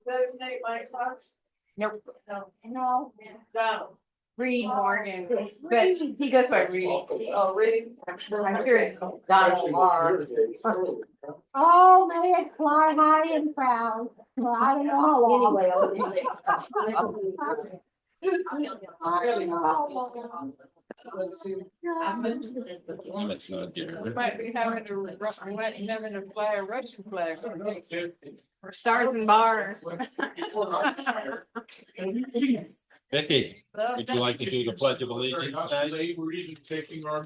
Those Nate White Sox? Nope. No. Reed Morgan, but he goes by Reed. Oh, Reed. I'm sure it's Donald Lamar. Oh, may it fly high and proud. Well, I don't know how long. Anyway, I don't know how long. That's not here. Might be having to fly a Russian flag. Or Stars and Bars. Vicky, would you like to do the Pledge of Allegiance tonight? They were even taking our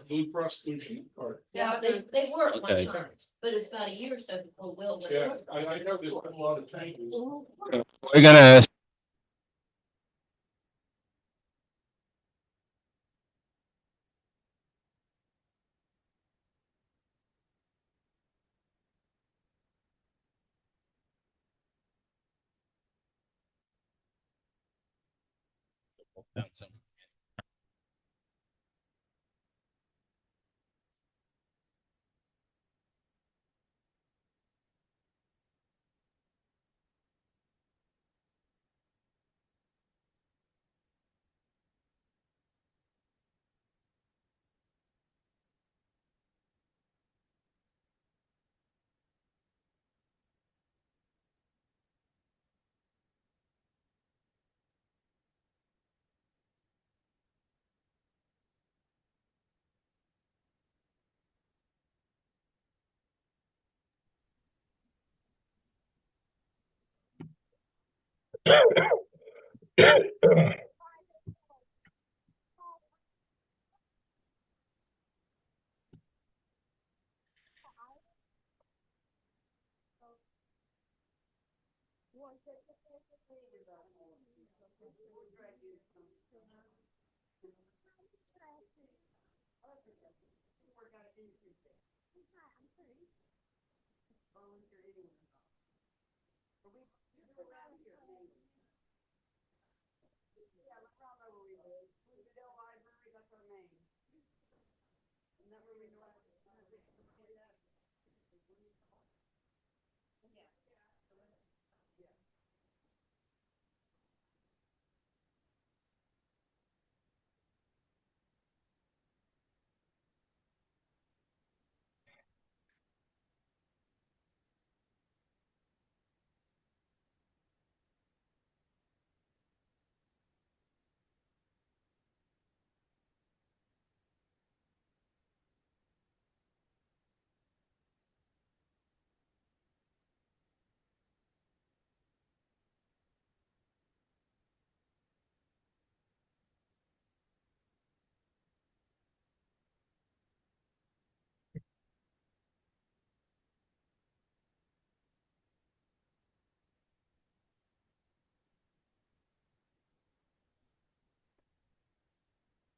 Blue Cross solution card. Yeah, they were at one Okay. time, but it's about a year or so before Will. went Yeah, over. I know there's been a lot of changes. We're gonna.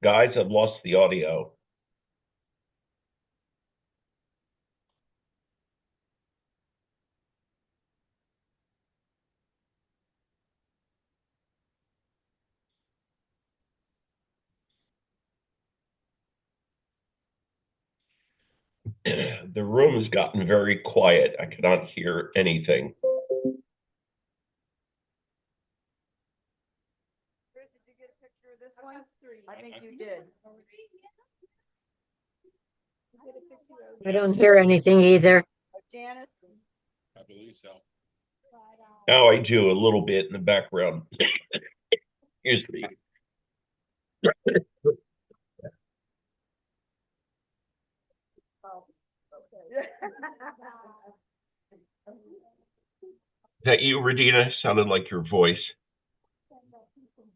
Guys, I've lost the audio. The room has gotten very quiet. I cannot hear anything. Chris, did you get a picture of this one? I think you did. I don't hear anything either. Janice? I believe so. Now I do a little bit in the background. Excuse me. Is that you, Regina? Sounded like your voice.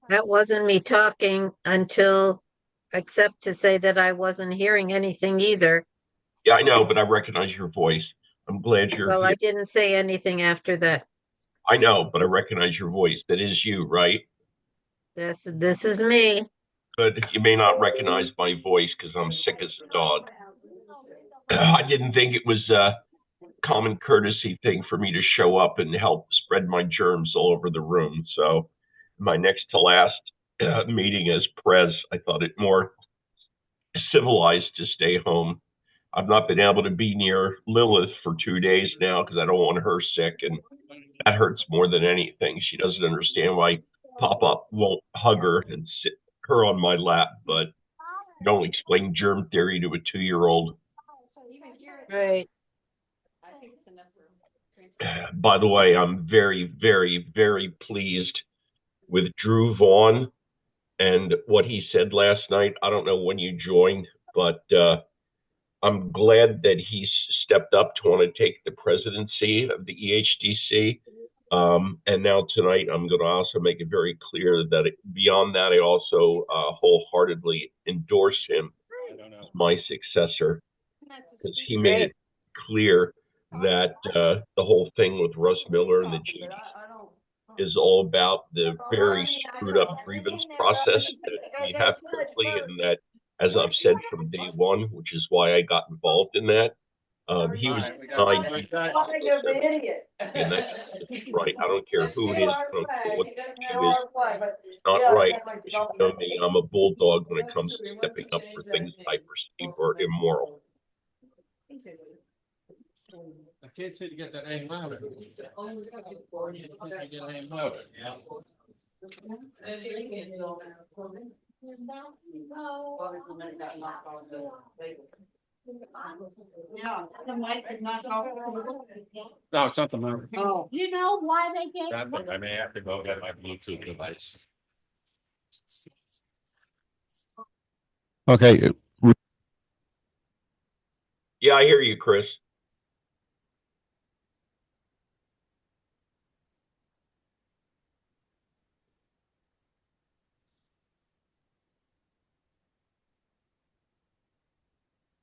That wasn't me talking until, except to say that I wasn't hearing anything either. Yeah, I know, but I recognize your voice. I'm glad you're Well, here. I didn't say anything after that. I know, but I recognize your voice. That is you, right? This is me. Good. You may not recognize my voice because I'm sick as a dog. I didn't think it was a common courtesy thing for me to show up and help spread my germs all over the room. So my next to last meeting as Prez, I thought it more civilized to stay home. I've not been able to be near Lilith for 2 days now because I don't want her sick, and that hurts more than anything. She doesn't understand why Pop-Up won't hug her and sit her on my lap, but don't explain germ theory to a 2-year-old. Right. By the way, I'm very, very, very pleased with Drew Vaughn and what he said last night. I don't know when you joined, but I'm glad that he stepped up to want to take the presidency of the EHDC. And now tonight, I'm going to also make it very clear that beyond that, I also wholeheartedly endorse him as my successor, because he made it clear that the whole thing with Russ Miller and the GD is all about the very screwed up grievance process that we have currently, and that, as I've said from day one, which is why I got involved in that, he was Idiot. and that's right. I don't care who it is. I don't care what the issue is. It's not right. Because you know me, I'm a bulldog when it comes to stepping up for things that I perceive are immoral. I can't seem to get that name louder. Get that name louder. No, the mic is not off. No, it's not the memory. Oh. You know why they get? That thing, I may have to go get my Bluetooth device. Okay. Yeah, I hear you, Chris.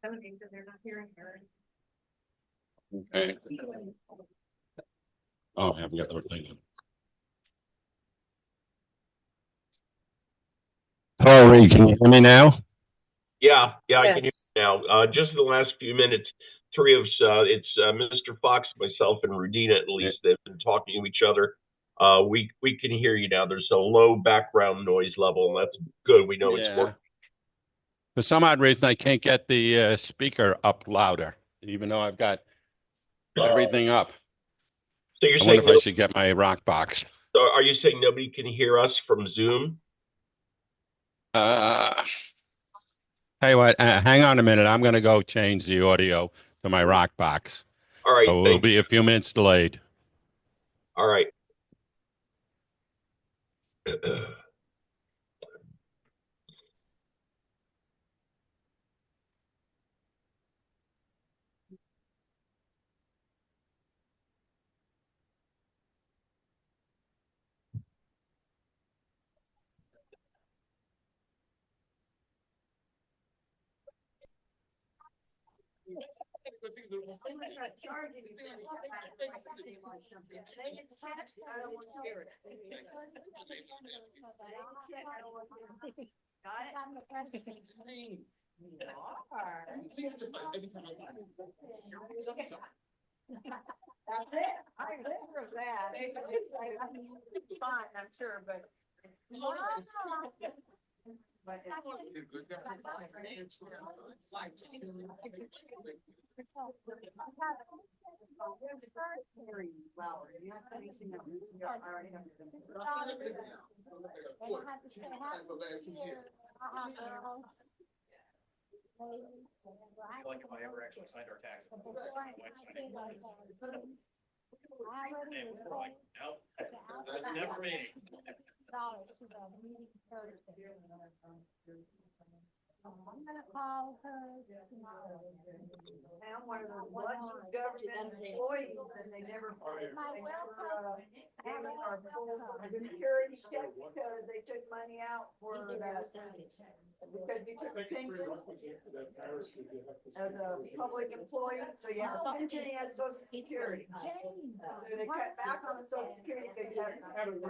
Somebody said they're not hearing her. Okay. Oh, I haven't got the thing. Hello, Reed, can you hear me now? Yeah, I can hear Yes. you now. Just in the last few minutes, three of us, it's Mr. Fox, myself, and Rudina, at least, they've been talking to each other. We can hear you now. There's a low background noise level, and that's good. We know it's working. For some odd reason, I can't get the speaker up louder, even though I've got everything up. So you're I wonder saying if I should get my rock box. so are you saying nobody can hear us from Zoom? Hey, what? Hang on a minute. I'm going to go change the audio to my rock box. All right, So we'll be a few minutes delayed. All right. That's it. I live for that. Fine, I'm sure, but. Like if I ever actually signed our tax. Nope, that's never me. I'm gonna call her tomorrow. I'm one of those lucky government employees and they never have our full security check because they took money out for that. Because you took a pension as a public employee, so you have a pension and social security. So they cut back on the social security because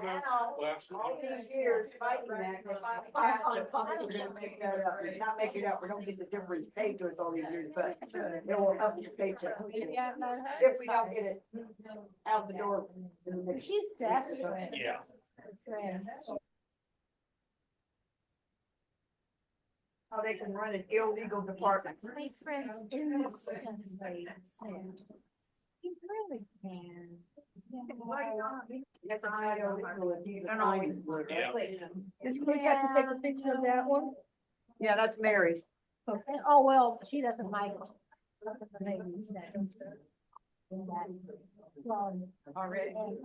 now, all these years fighting that, they finally passed it, we're gonna make that up. It's not make it up, we don't get the difference paid to us all these years, but it will up your paycheck. If we don't get it out the door. She's desperate. Yeah. how they can run an illegal department. My friends instantly said, you really can. That's how I don't know if he's always blurred. Yeah. Did we have to take a picture of that one? Yeah, that's Mary's. Okay, oh, well, she doesn't like it. Already. And,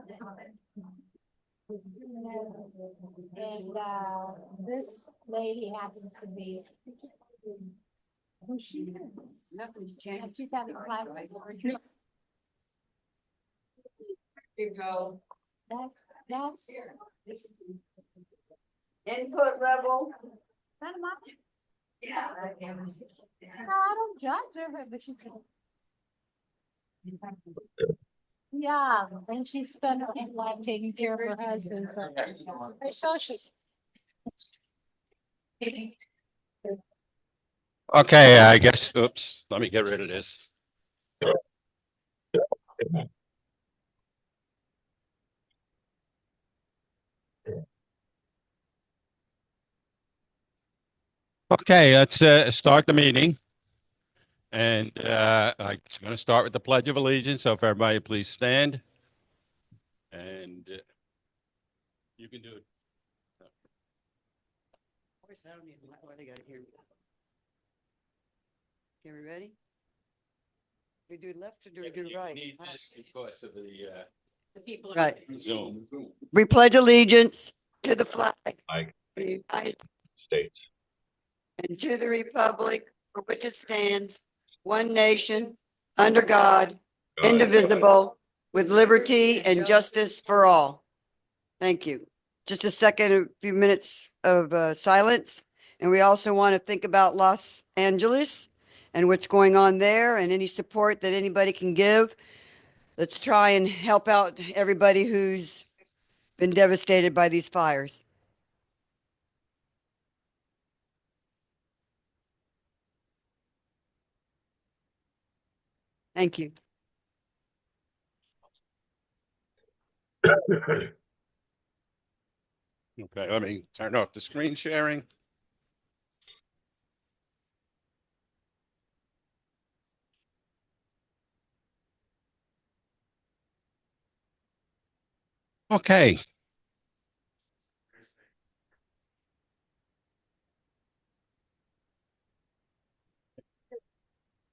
this lady happens to be. Who she is. Nothing's changed. She's having plastic surgery. You go. That's. Input level. Kind of my. Yeah. No, I don't judge her, but she's. Yeah, and she spent her whole life taking care of her husband, so. So she's. Okay, I guess, oops, let me get rid of this. Okay, let's start the meeting. And I'm going to start with the Pledge of Allegiance. So if everybody please stand. And you can do it. Okay, we ready? We do left or do we do You right? need this because of The people. Right. Zoom. We pledge allegiance to the flag. Aye. of the United States. And to the republic for which it stands, one nation, under God, indivisible, with liberty and justice for all. Thank you. Just a second, a few minutes of silence. And we also want to think about Los Angeles and what's going on there and any support that anybody can give. Let's try and help out everybody who's been devastated by these fires. Thank you. Okay, let me turn off the screen sharing. Okay.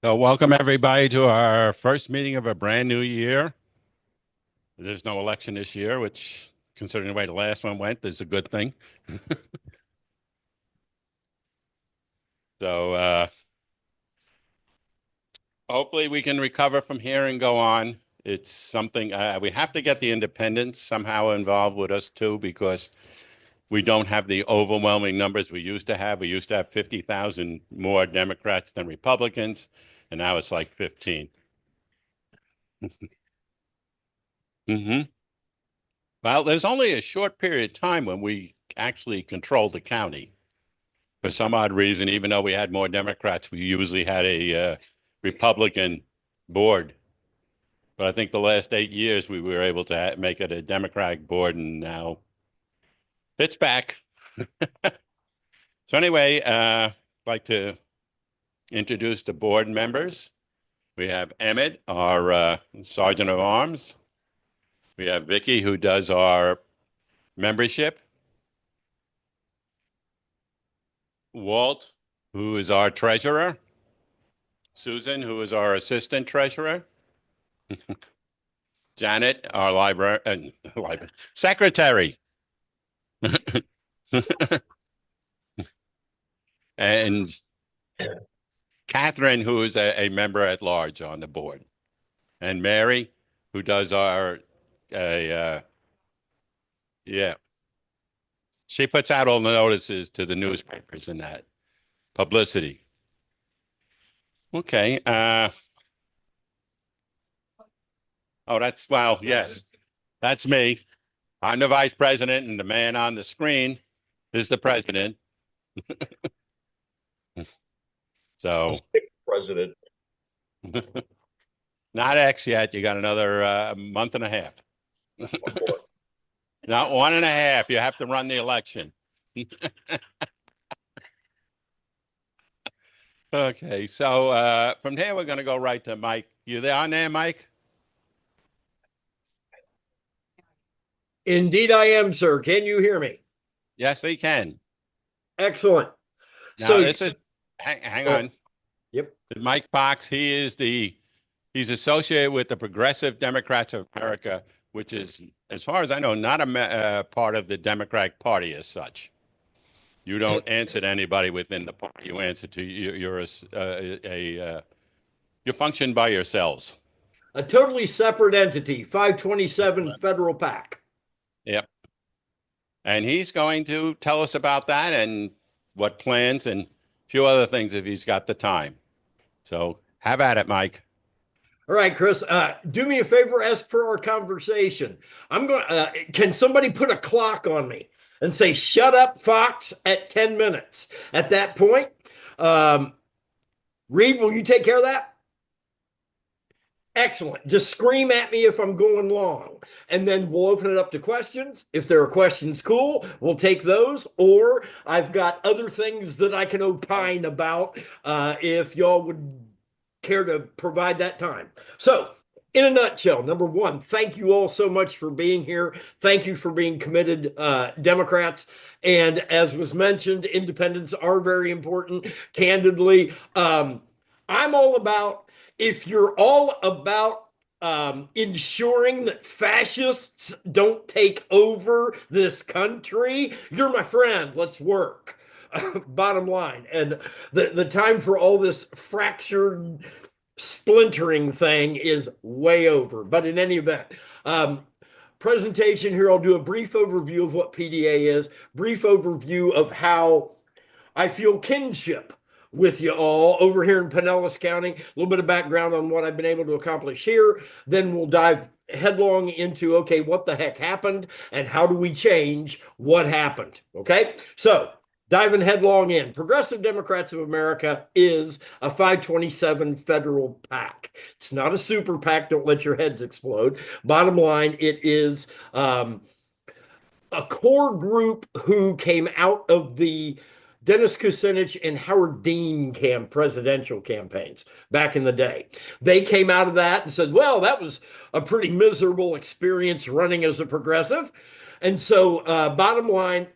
So welcome everybody to our first meeting of a brand new year. There's no election this year, which considering the way the last one went, is a good thing. So hopefully we can recover from here and go on. It's something we have to get the independents somehow involved with us too, because we don't have the overwhelming numbers we used to have. We used to have 50,000 more Democrats than Republicans, and now it's like 15. Mm-hmm. Well, there's only a short period of time when we actually controlled the county. For some odd reason, even though we had more Democrats, we usually had a Republican board. But I think the last 8 years we were able to make it a Democratic board, and now it's back. So anyway, I'd like to introduce the board members. We have Emmett, our Sergeant of Arms. We have Vicky, who does our membership. Walt, who is our treasurer. Susan, who is our assistant treasurer. Janet, our library secretary. And Catherine, who is a member at large on the board. And Mary, who does our, yeah. She puts out all the notices to the newspapers and that publicity. Okay. Oh, well, yes, that's me. I'm the vice president, and the man on the screen is the president. So, President. not X yet. You got another month and a half. Not 1.5. You have to run the election. Okay, so from here we're going to go right to Mike. You there on there, Mike? Indeed, I am, sir. Can you hear me? Yes, he can. Excellent. Now So, this is hang oh, on. yep. Mike Fox. He's associated with the Progressive Democrats of America, which is, as far as I know, not a part of the Democratic Party as such. You don't answer to anybody within the party. You answer to you function by yourselves. A totally separate entity, 527 Federal PAC. Yep. And he's going to tell us about that and what plans and a few other things if he's got the time. So have at it, Mike. All right, Chris, do me a favor as per our conversation. I'm going can somebody put a clock on me and say, shut up, Fox, at 10 minutes? At that point, Reed, will you take care of that? Excellent. Just scream at me if I'm going long, and then we'll open it up to questions. If there are questions, cool, we'll take those. Or I've got other things that I can opine about if y'all would care to provide that time. So, in a nutshell, number one, thank you all so much for being here. Thank you for being committed Democrats. And as was mentioned, independents are very important. Candidly, I'm all about, if you're all about ensuring that fascists don't take over this country, you're my friend. Let's work. Bottom line. And the time for all this fractured splintering thing is way over. But in any event, presentation here, I'll do a brief overview of what PDA is, brief overview of how I feel kinship with you all over here in Pinellas County, a little bit of background on what I've been able to accomplish here. Then we'll dive headlong into, okay, what the heck happened and how do we change what happened? Okay, so diving headlong in, Progressive Democrats of America is a 527 federal PAC. It's not a super PAC. Don't let your heads explode. Bottom line, it is a core group who came out of the Dennis Kucinich and Howard Dean presidential campaigns back in the day. They came out of that and said, well, that was a pretty miserable experience running as a progressive. And so bottom line,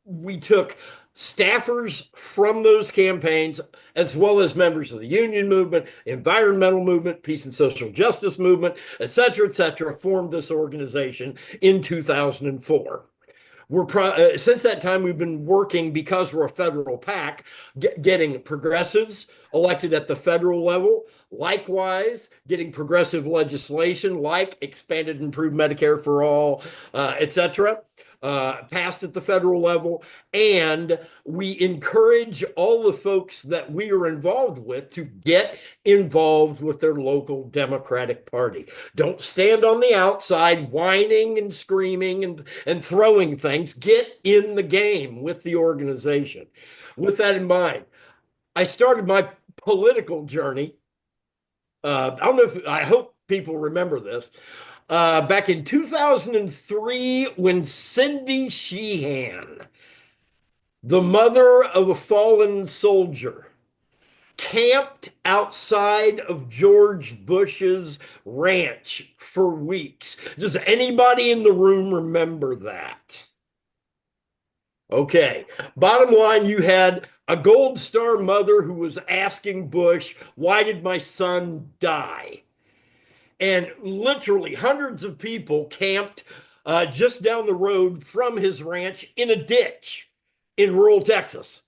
we took staffers from those campaigns, as well as members of the union movement, environmental movement, peace and social justice movement, et cetera, formed this organization in 2004. Since that time, we've been working, because we're a federal PAC, getting progressives elected at the federal level. Likewise, getting progressive legislation like expanded improved Medicare for all, et cetera, passed at the federal level. And we encourage all the folks that we are involved with to get involved with their local Democratic Party. Don't stand on the outside whining and screaming and throwing things. Get in the game with the organization. With that in mind, I started my political journey. I hope people remember this. Back in 2003, when Cindy Sheehan, the mother of a fallen soldier, camped outside of George Bush's ranch for weeks. Does anybody in the room remember that? Okay. Bottom line, you had a Gold Star mother who was asking Bush, why did my son die? And literally hundreds of people camped just down the road from his ranch in a ditch in rural Texas.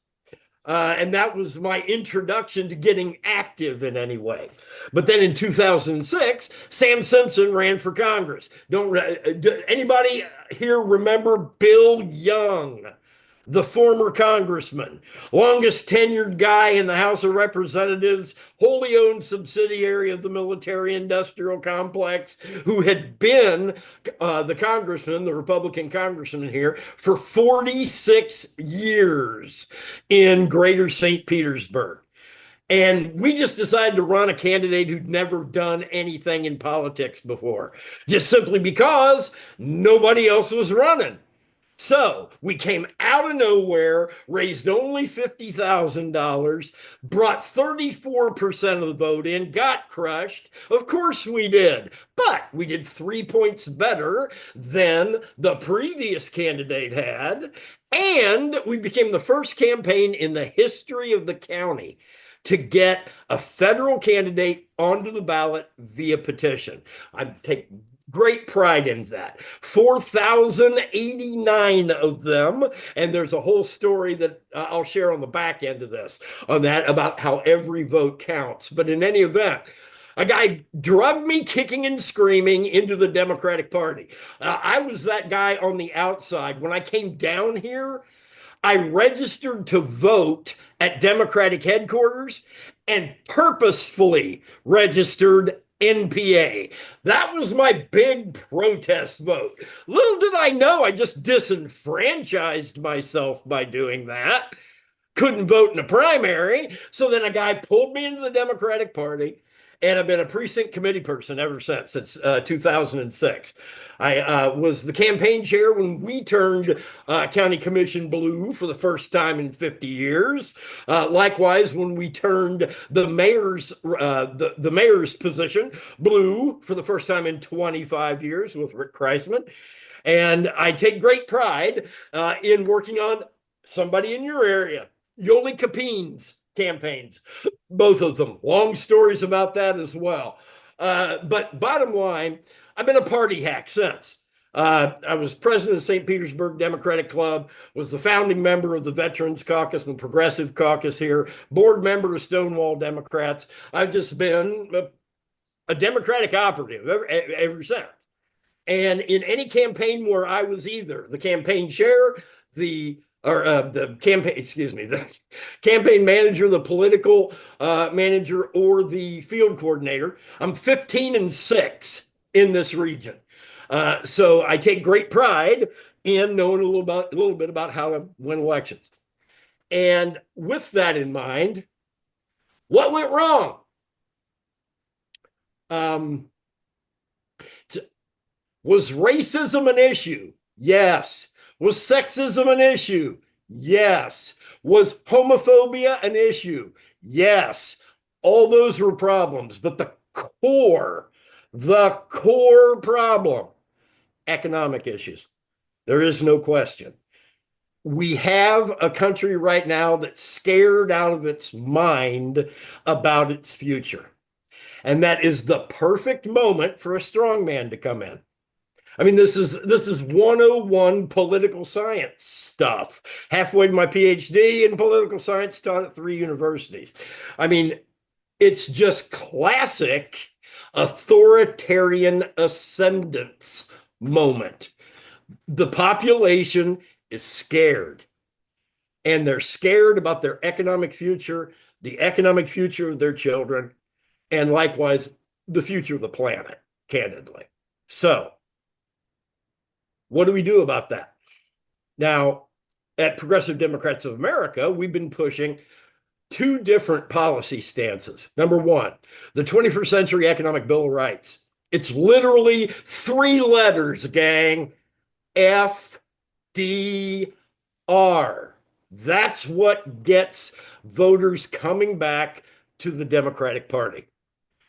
And that was my introduction to getting active in any way. But then in 2006, Sam Simpson ran for Congress. Anybody here remember Bill Young, the former congressman, longest tenured guy in the House of Representatives, wholly owned subsidiary of the military industrial complex, who had been the congressman, the Republican congressman here, for 46 years in Greater St. Petersburg. And we just decided to run a candidate who'd never done anything in politics before, just simply because nobody else was running. So we came out of nowhere, raised only $50,000, brought 34% of the vote in, got crushed. Of course we did, but we did 3 points better than the previous candidate had. And we became the first campaign in the history of the county to get a federal candidate onto the ballot via petition. I take great pride in that. 4,089 of them. And there's a whole story that I'll share on the back end of this on that about how every vote counts. But in any event, a guy drugged me kicking and screaming into the Democratic Party. I was that guy on the outside. When I came down here, I registered to vote at Democratic headquarters and purposefully registered NPA. That was my big protest vote. Little did I know I just disenfranchised myself by doing that. Couldn't vote in a primary. So then a guy pulled me into the Democratic Party. And I've been a precinct committee person ever since 2006. I was the campaign chair when we turned county commission blue for the first time in 50 years. Likewise, when we turned the mayor's position blue for the first time in 25 years with Rick Kreisman. And I take great pride in working on somebody in your area, Yoli Capine's campaigns, both of them. Long stories about that as well. But bottom line, I've been a party hack since. I was president of the St. Petersburg Democratic Club, was the founding member of the Veterans Caucus and the Progressive Caucus here, board member of Stonewall Democrats. I've just been a Democratic operative ever since. And in any campaign where I was either the campaign chair, the campaign manager, the political manager, or the field coordinator, I'm 15-6 in this region. So I take great pride in knowing a little bit about how to win elections. And with that in mind, what went wrong? Was racism an issue? Yes. Was sexism an issue? Yes. Was homophobia an issue? Yes. All those were problems, but the core problem, economic issues. There is no question. We have a country right now that's scared out of its mind about its future. And that is the perfect moment for a strongman to come in. I mean, this is 101 political science stuff. Halfway to my PhD in political science, taught at 3 universities. I mean, it's just classic authoritarian ascendance moment. The population is scared, and they're scared about their economic future, the economic future of their children, and likewise, the future of the planet, candidly. So, what do we do about that? Now, at Progressive Democrats of America, we've been pushing 2 different policy stances. Number one, the 21st Century Economic Bill of Rights. It's literally 3 letters, gang. FDR. That's what gets voters coming back to the Democratic Party.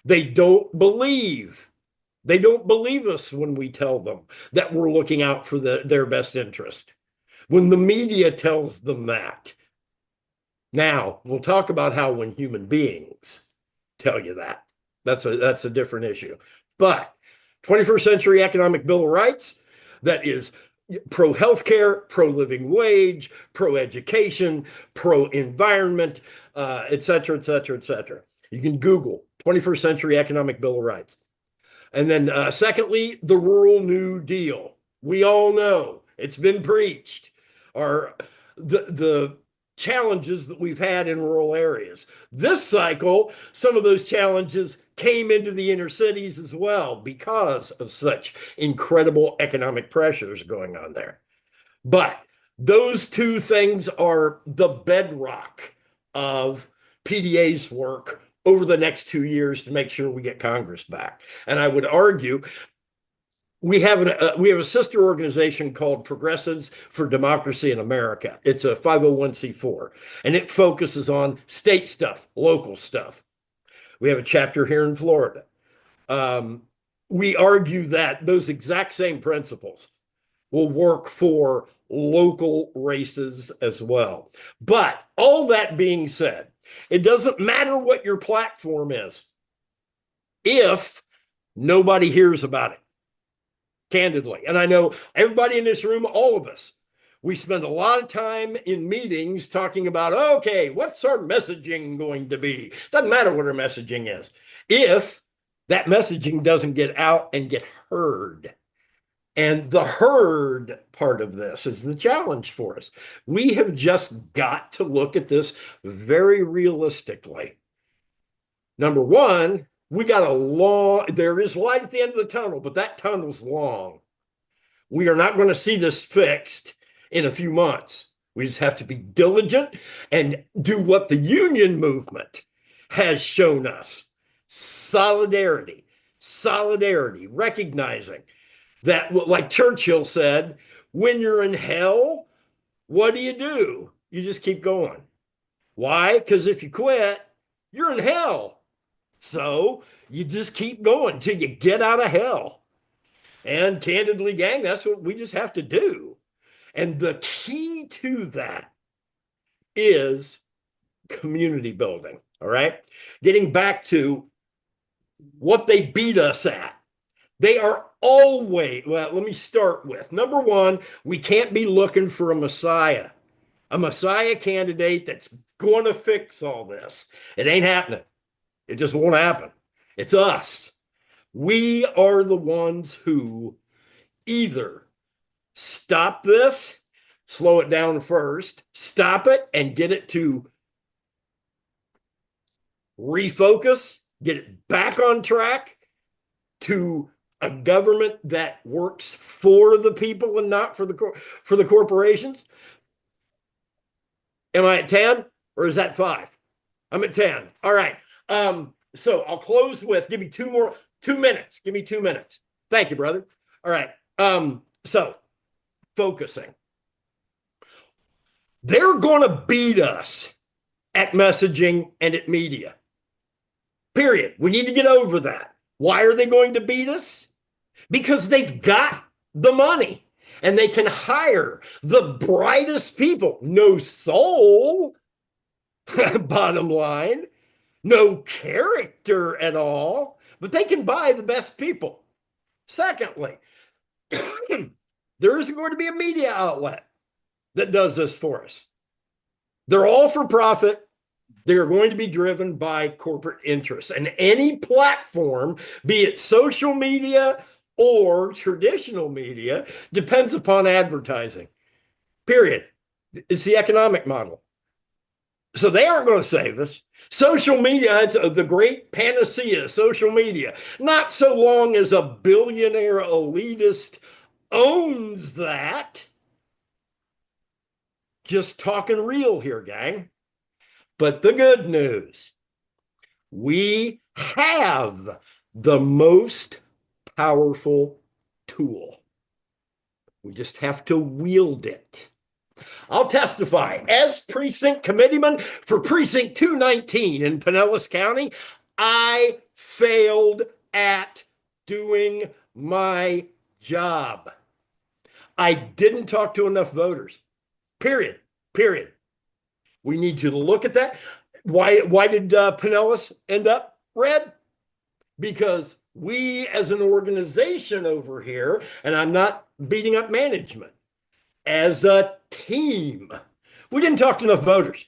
They don't believe us when we tell them that we're looking out for their best interest. When the media tells them that. Now, we'll talk about how when human beings tell you that. That's a different issue. But 21st Century Economic Bill of Rights, that is pro-healthcare, pro-living wage, pro-education, pro-environment, et cetera, et cetera, et cetera. You can Google 21st Century Economic Bill of Rights. And then secondly, the Rural New Deal. We all know it's been preached, are the challenges that we've had in rural areas. This cycle, some of those challenges came into the inner cities as well because of such incredible economic pressures going on there. But those 2 things are the bedrock of PDA's work over the next 2 years to make sure we get Congress back. And I would argue we have a sister organization called Progressives for Democracy in America. It's a 501c4, and it focuses on state stuff, local stuff. We have a chapter here in Florida. We argue that those exact same principles will work for local races as well. But all that being said, it doesn't matter what your platform is if nobody hears about it, candidly. And I know everybody in this room, all of us, we spend a lot of time in meetings talking about, okay, what's our messaging going to be? Doesn't matter what our messaging is if that messaging doesn't get out and get heard. And the herd part of this is the challenge for us. We have just got to look at this very realistically. Number one, we got there is light at the end of the tunnel, but that tunnel's long. We are not going to see this fixed in a few months. We just have to be diligent and do what the union movement has shown us. Solidarity, recognizing that, like Churchill said, when you're in hell, what do? You just keep going. Why? Because if you quit, you're in hell. So you just keep going till you get out of hell. And candidly, gang, that's what we just have to do. And the key to that is community building. All right. Getting back to what they beat us at. They are always, well, let me start with number one, we can't be looking for a messiah candidate that's going to fix all this. It ain't happening. It just won't happen. It's us. We are the ones who either stop this, slow it down first, stop it and get it to refocus, get it back on track to a government that works for the people and not for the corporations. Am I at 10 or is that 5? I'm at 10. All right. So I'll close with, give me 2 minutes. Give me 2 minutes. Thank you, brother. All right. So focusing. They're going to beat us at messaging and at media. Period. We need to get over that. Why are they going to beat us? Because they've got the money and they can hire the brightest people. No soul, bottom line, no character at all, but they can buy the best people. Secondly, there isn't going to be a media outlet that does this for us. They're all for profit. They are going to be driven by corporate interests. And any platform, be it social media or traditional media, depends upon advertising. Period. It's the economic model. So they aren't going to save us. Social media, it's the great panacea, social media. Not so long as a billionaire elitist owns that. Just talking real here, gang. But the good news, we have the most powerful tool. We just have to wield it. I'll testify as precinct committeeman for precinct 219 in Pinellas County. I failed at doing my job. I didn't talk to enough voters. Period. We need to look at that. Why did Pinellas end up red? Because we as an organization over here, and I'm not beating up management, as a team, we didn't talk to enough voters.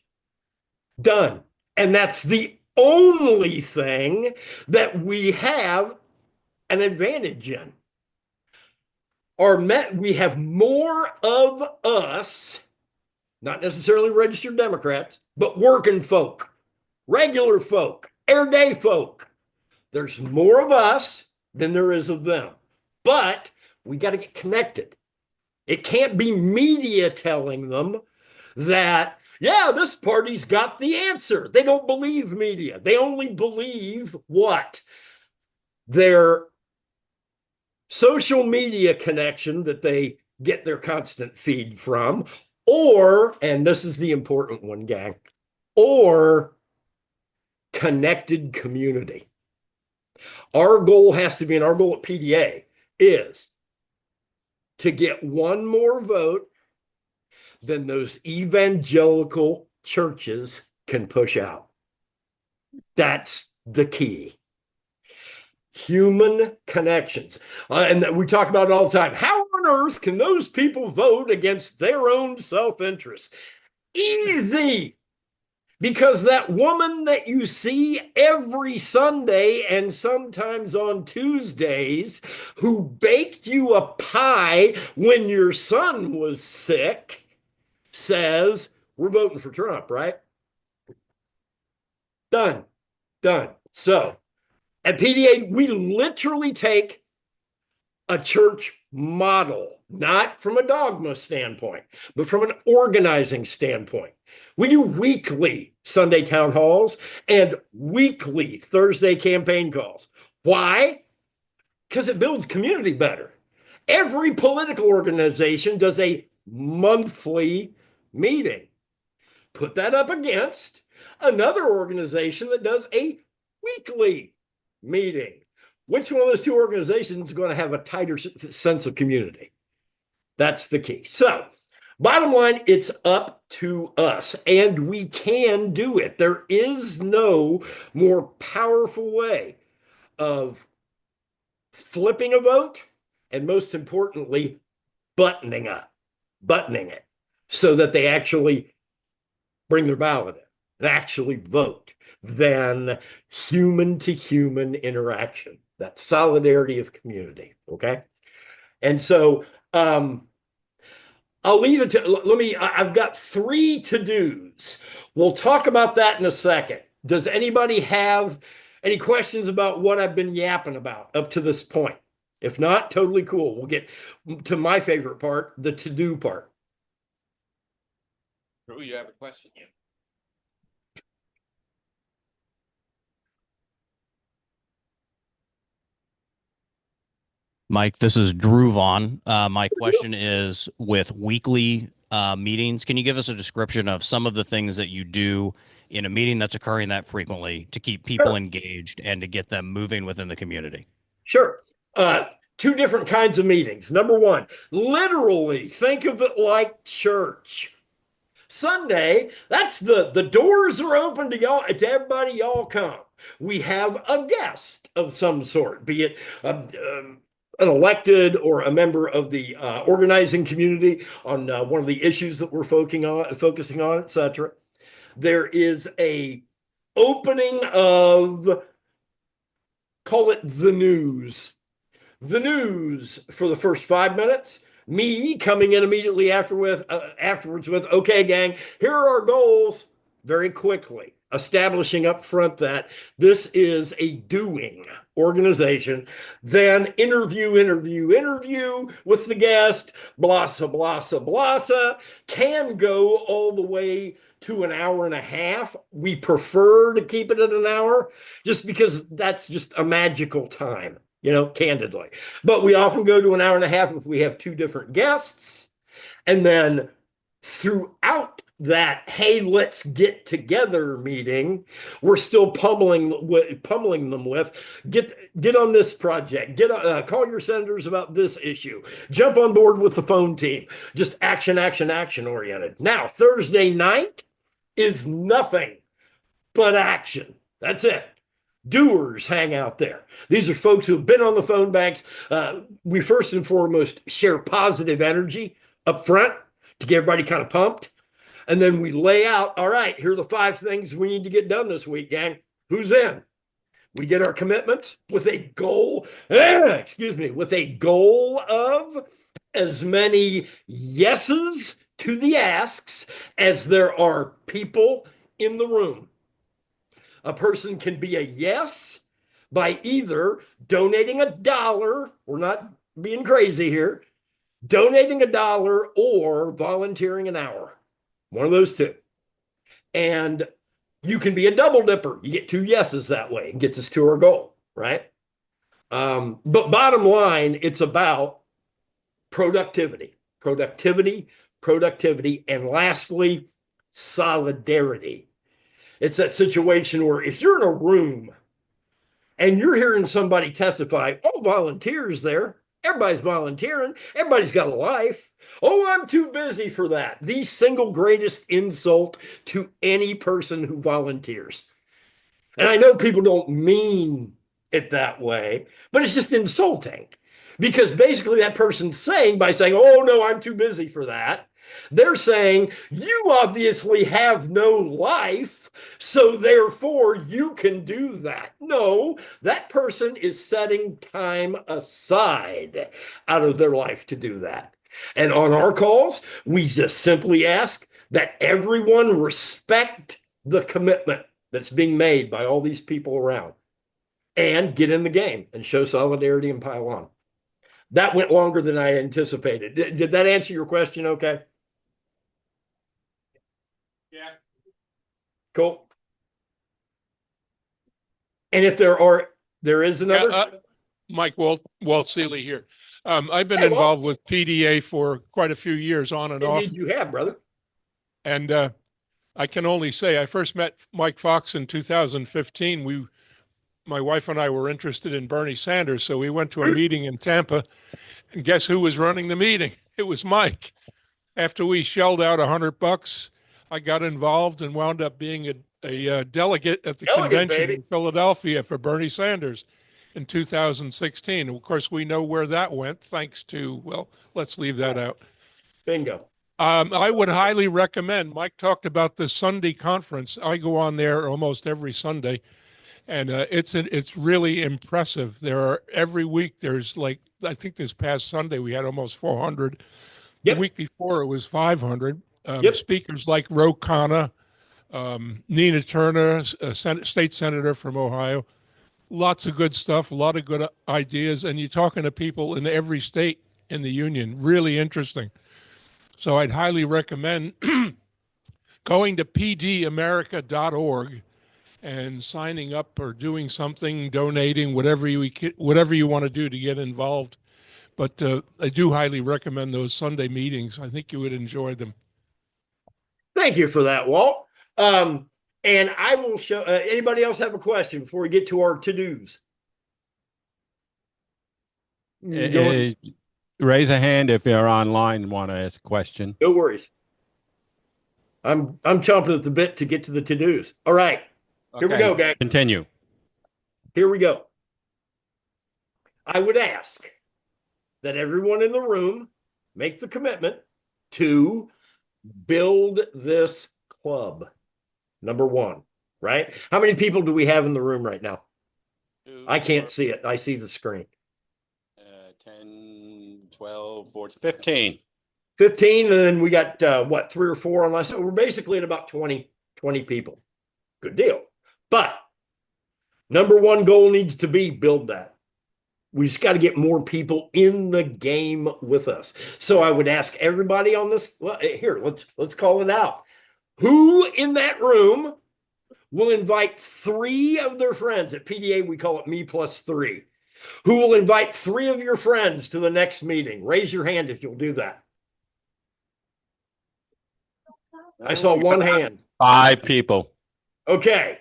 Done. And that's the only thing that we have an advantage in. We have more of us, not necessarily registered Democrats, but working folk, regular folk, everyday folk. There's more of us than there is of them. But we got to get connected. It can't be media telling them that, yeah, this party's got the answer. They don't believe media. They only believe what? Their social media connection that they get their constant feed from, or, and this is the important one, gang, or connected community. Our goal has to be, and our goal at PDA is to get one more vote than those evangelical churches can push out. That's the key. Human connections. And we talk about it all the time. How on earth can those people vote against their own self-interest? Easy. Because that woman that you see every Sunday and sometimes on Tuesdays who baked you a pie when your son was sick says, we're voting for Trump, right? Done. Done. So at PDA, we literally take a church model, not from a dogma standpoint, but from an organizing standpoint. We do weekly Sunday town halls and weekly Thursday campaign calls. Why? Because it builds community better. Every political organization does a monthly meeting. Put that up against another organization that does a weekly meeting. Which one of those two organizations is going to have a tighter sense of community? That's the key. So, bottom line, it's up to us, and we can do it. There is no more powerful way of flipping a vote, and most importantly, buttoning it so that they actually bring their ballot in and actually vote than human to human interaction, that solidarity of community. Okay. And so I'll leave it to, I've got 3 to-dos. We'll talk about that in a second. Does anybody have any questions about what I've been yapping about up to this point? If not, totally cool. We'll get to my favorite part, the to-do part. Drew, you have a question? Mike, this is Drew Vaughn. My question is with weekly meetings, can you give us a description of some of the things that you do in a meeting that's occurring that frequently to keep people engaged and to get them moving within the community? Sure. 2 different kinds of meetings. Number 1, literally think of it like church. Sunday, that's the doors are open to y'all, to everybody, y'all come. We have a guest of some sort, be it an elected or a member of the organizing community on one of the issues that we're focusing on, etc. There is a opening of, call it the news. The news for the first 5 minutes, me coming in immediately afterwards with, okay, gang, here are our goals, very quickly establishing up front that this is a doing organization, then interview with the guest, blasa, blasa, blasa, can go all the way to an hour and a half. We prefer to keep it at an hour just because that's just a magical time, candidly. But we often go to an hour and a half if we have 2 different guests. And then throughout that, hey, let's get together meeting, we're still pummeling them with, get on this project, call your senators about this issue, jump on board with the phone team, just action oriented. Now, Thursday night is nothing but action. That's it. Doers hang out there. These are folks who have been on the phone banks. We first and foremost share positive energy up front to get everybody kind of pumped. And then we lay out, all right, here are the 5 things we need to get done this week, gang. Who's in? We get our commitments with a goal, with a goal of as many yeses to the asks as there are people in the room. A person can be a yes by either donating $1, we're not being crazy here, donating $1 or volunteering an hour. One of those 2. And you can be a double dipper. You get 2 yeses that way. It gets us to our goal, right? But bottom line, it's about productivity, productivity, productivity, and lastly, solidarity. It's that situation where if you're in a room and you're hearing somebody testify, oh, volunteers there, everybody's volunteering, everybody's got a life. Oh, I'm too busy for that. The single greatest insult to any person who volunteers. And I know people don't mean it that way, but it's just insulting because basically that person's saying by saying, oh, no, I'm too busy for that. They're saying, you obviously have no life, so therefore you can do that. No, that person is setting time aside out of their life to do that. And on our calls, we just simply ask that everyone respect the commitment that's being made by all these people around and get in the game and show solidarity and pile on. That went longer than I anticipated. Did that answer your question okay? Yeah. Cool. And if there is another. Mike Walt Seeley here. I've been Hey, Walt. involved with PDA for quite a few years on and off. Indeed you have, brother. And I can only say I first met Mike Fox in 2015. My wife and I were interested in Bernie Sanders, so we went to a meeting in Tampa, and guess who was running the meeting? It was Mike. After we shelled out $100, I got involved and wound up being a delegate at the convention in Philadelphia for Bernie Sanders in 2016. Of course, we know where that went, thanks to, well, let's leave that out. Bingo. I would highly recommend, Mike talked about the Sunday conference. I go on there almost every Sunday, and it's really impressive. Every week there's like, I think this past Sunday we had almost 400. Yep. The week before it was 500. Yep. Speakers like Ro Khanna, Nina Turner, a state senator from Ohio. Lots of good stuff, a lot of good ideas, and you're talking to people in every state in the union. Really interesting. So I'd highly recommend going to pdamerica.org and signing up or doing something, donating, whatever you want to do to get involved. But I do highly recommend those Sunday meetings. I think you would enjoy them. Thank you for that, Walt. And I will show, anybody else have a question before we get to our to-dos? Raise a hand if you're online and want to ask a question. No worries. I'm chomping at the bit to get to the to-dos. All right. Here we go, guys. Continue. Here we go. I would ask that everyone in the room make the commitment to build this club. Number one, right? How many people do we have in the room right now? I can't see it. I see the screen. 10, 12, 14, 15. 15, and then we got, 3 or 4 on last. So we're basically at about 20 people. Good deal. But number one goal needs to be build that. We just got to get more people in the game with us. So I would ask everybody on this, well, here, let's call it out. Who in that room will invite 3 of their friends? At PDA, we call it me plus 3. Who will invite 3 of your friends to the next meeting? Raise your hand if you'll do that. I saw one hand. 5 people. Okay.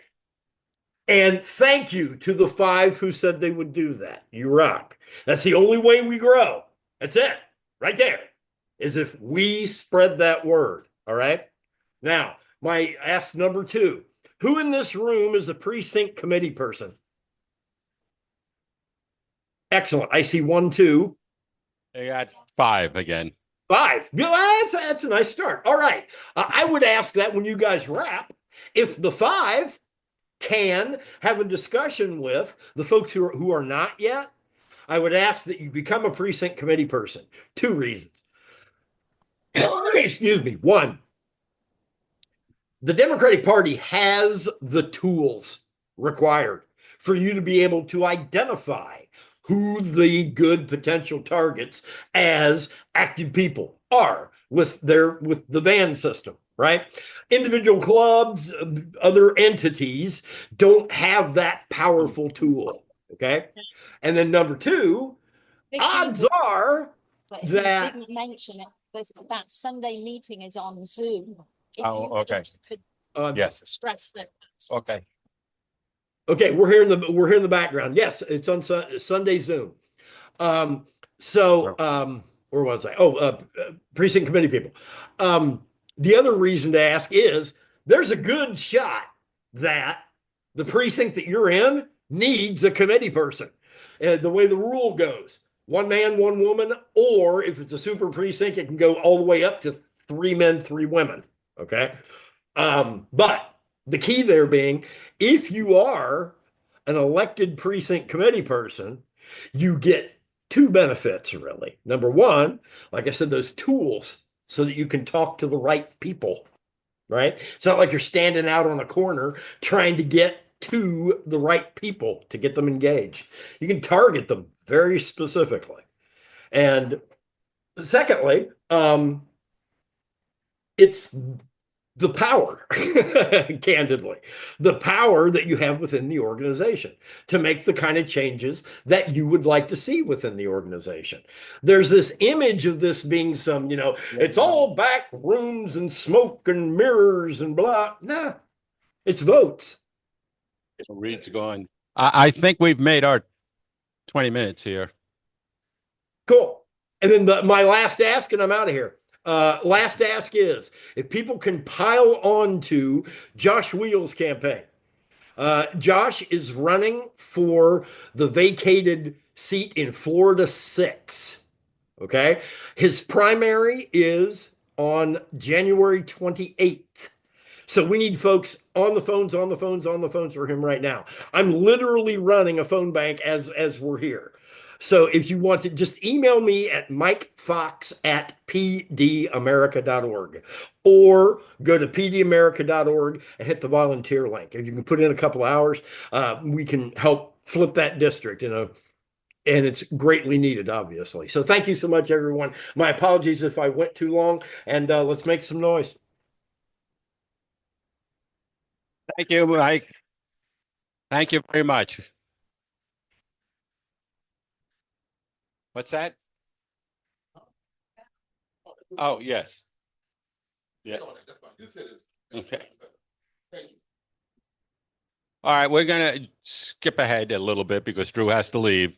And thank you to the 5 who said they would do that. You rock. That's the only way we grow. That's it. Right there. Is if we spread that word. All right. Now, my ask number 2. Who in this room is a precinct committee person? Excellent. I see 1, 2. I got 5 again. 5. That's a nice start. All right. I would ask that when you guys wrap, if the 5 can have a discussion with the folks who are not yet, I would ask that you become a precinct committee person. 2 reasons. Excuse me. 1, the Democratic Party has the tools required for you to be able to identify who the good potential targets as active people are with the van system, right? Individual clubs, other entities don't have that powerful tool. Okay. And then number two, odds are But he that didn't mention it. That Sunday meeting is on Zoom. Okay. Could Yes. stress that. Okay. okay, we're hearing the background. Yes, it's on Sunday Zoom. Where was I? Precinct committee people. The other reason to ask is there's a good shot that the precinct that you're in needs a committee person. The way the rule goes, one man, one woman, or if it's a super precinct, it can go all the way up to 3 men, 3 women. Okay. But the key there being, if you are an elected precinct committee person, you get 2 benefits really. Number one, like I said, those tools so that you can talk to the right people, right? It's not like you're standing out on a corner trying to get to the right people to get them engaged. You can target them very specifically. And secondly, it's the power, candidly, the power that you have within the organization to make the kind of changes that you would like to see within the organization. There's this image of this being some, it's all back rooms and smoke and mirrors and blah. Nah, it's votes. Reed's gone. I think we've made our 20 minutes here. Cool. And then my last ask, and I'm out of here. Last ask is if people can pile on to Josh Wheel's campaign. Josh is running for the vacated seat in Florida 6. Okay. His primary is on January 28th. So we need folks on the phones for him right now. I'm literally running a phone bank as we're here. So if you want to just email me at mikefox@pdamerica.org or go to pdamerica.org and hit the volunteer link. If you can put in a couple hours, we can help flip that district, and it's greatly needed, obviously. So thank you so much, everyone. My apologies if I went too long, and let's make some noise. Thank you, Mike. Thank you very much. What's that? Oh, yes. Yeah. Okay. All right, we're going to skip ahead a little bit because Drew has to leave.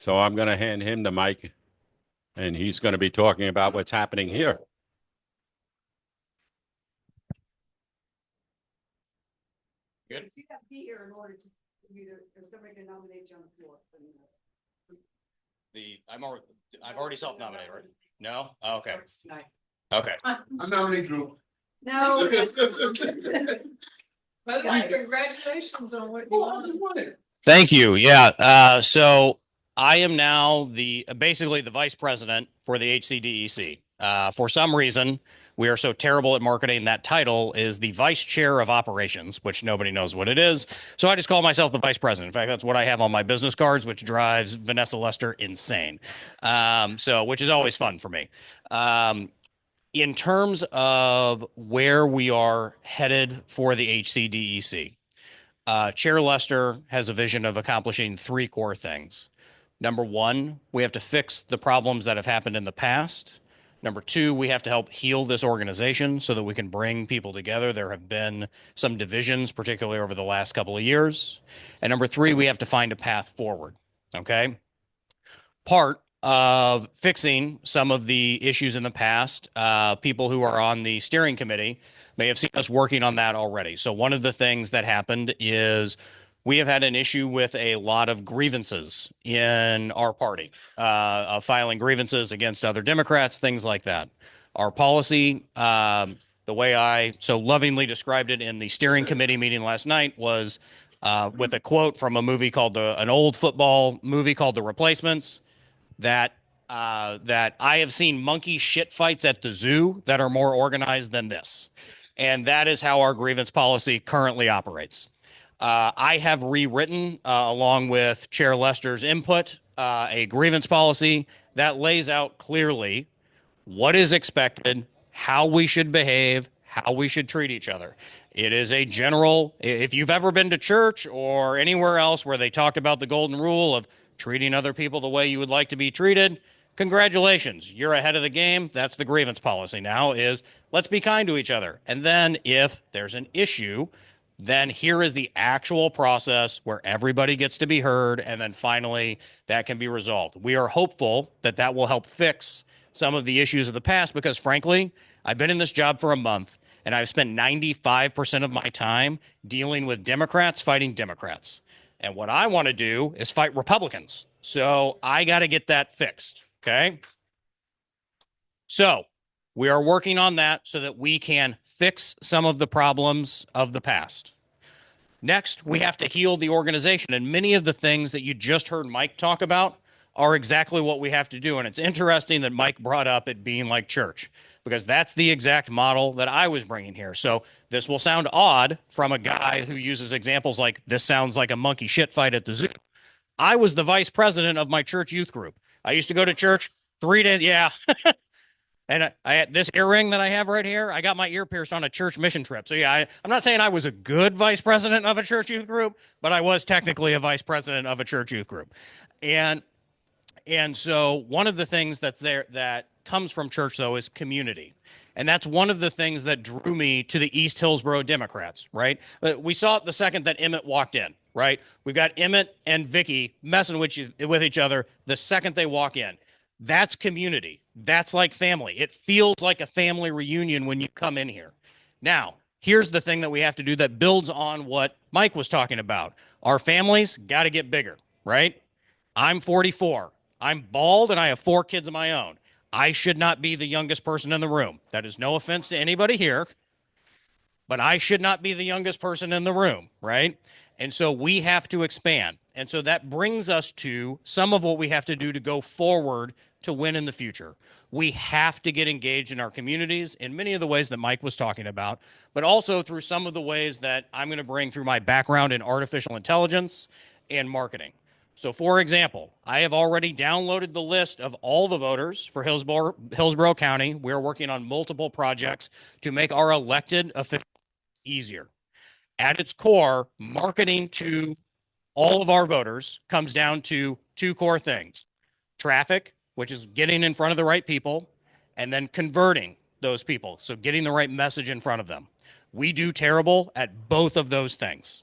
So I'm going to hand him the mic, and he's going to be talking about what's happening here. You have to be here in order for you to, somebody can nominate you on the floor. I've already self-nominated, right? No? Oh, okay. Okay. I nominate Drew. No. But congratulations on what you won. Thank you. Yeah. So I am now basically the vice president for the HCDEC. For some reason, we are so terrible at marketing. That title is the vice chair of operations, which nobody knows what it is. So I just call myself the vice president. In fact, that's what I have on my business cards, which drives Vanessa Lester insane. Which is always fun for me. In terms of where we are headed for the HCDEC, Chair Lester has a vision of accomplishing 3 core things. Number 1, we have to fix the problems that have happened in the past. Number 2, we have to help heal this organization so that we can bring people together. There have been some divisions, particularly over the last couple of years. And number 3, we have to find a path forward. Okay. Part of fixing some of the issues in the past, people who are on the steering committee may have seen us working on that already. So one of the things that happened is we have had an issue with a lot of grievances in our party, of filing grievances against other Democrats, things like that. Our policy, the way I so lovingly described it in the steering committee meeting last night was with a quote from a movie called an old football movie called The Replacements, that I have seen monkey shit fights at the zoo that are more organized than this. And that is how our grievance policy currently operates. I have rewritten, along with Chair Lester's input, a grievance policy that lays out clearly what is expected, how we should behave, how we should treat each other. It is a general, if you've ever been to church or anywhere else where they talked about the golden rule of treating other people the way you would like to be treated, congratulations, you're ahead of the game. That's the grievance policy now, is let's be kind to each other. And then if there's an issue, then here is the actual process where everybody gets to be heard, and then finally that can be resolved. We are hopeful that that will help fix some of the issues of the past, because frankly, I've been in this job for a month and I've spent 95% of my time dealing with Democrats fighting Democrats. And what I want to do is fight Republicans. So I got to get that fixed. Okay. So we are working on that so that we can fix some of the problems of the past. Next, we have to heal the organization. And many of the things that you just heard Mike talk about are exactly what we have to do. And it's interesting that Mike brought up it being like church, because that's the exact model that I was bringing here. So this will sound odd from a guy who uses examples like, this sounds like a monkey shit fight at the zoo. I was the vice president of my church youth group. I used to go to church 3 days. Yeah. And I had this earring that I have right here. I got my ear pierced on a church mission trip. So yeah, I'm not saying I was a good vice president of a church youth group, but I was technically a vice president of a church youth group. And so one of the things that's there that comes from church, though, is community. And that's one of the things that drew me to the East Hillsborough Democrats, right? We saw it the second that Emmett walked in, right? We've got Emmett and Vicky messing with each other the second they walk in. That's community. That's like family. It feels like a family reunion when you come in here. Now, here's the thing that we have to do that builds on what Mike was talking about. Our families got to get bigger, right? I'm 44. I'm bald and I have 4 kids of my own. I should not be the youngest person in the room. That is no offense to anybody here, but I should not be the youngest person in the room, right? And so we have to expand. And so that brings us to some of what we have to do to go forward to win in the future. We have to get engaged in our communities in many of the ways that Mike was talking about, but also through some of the ways that I'm going to bring through my background in artificial intelligence and marketing. So, for example, I have already downloaded the list of all the voters for Hillsborough County. We're working on multiple projects to make our elected officials easier. At its core, marketing to all of our voters comes down to 2 core things: traffic, which is getting in front of the right people, and then converting those people, so getting the right message in front of them. We do terrible at both of those things.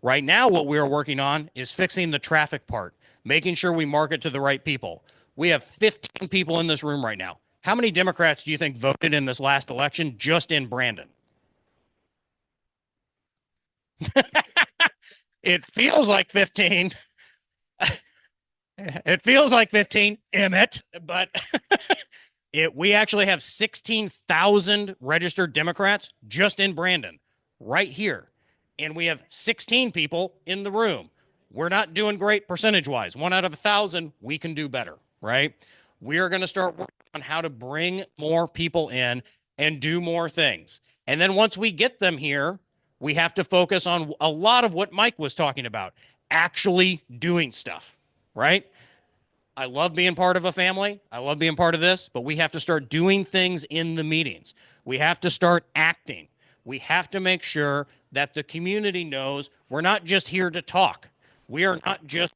Right now, what we're working on is fixing the traffic part, making sure we market to the right people. We have 15 people in this room right now. How many Democrats do you think voted in this last election just in Brandon? It feels like 15. It feels like 15, Emmett, but we actually have 16,000 registered Democrats just in Brandon, right here. And we have 16 people in the room. We're not doing great percentage-wise. 1 out of 1,000, we can do better, right? We are going to start working on how to bring more people in and do more things. And then once we get them here, we have to focus on a lot of what Mike was talking about, actually doing stuff, right? I love being part of a family. I love being part of this, but we have to start doing things in the meetings. We have to start acting. We have to make sure that the community knows we're not just here to talk. We are not just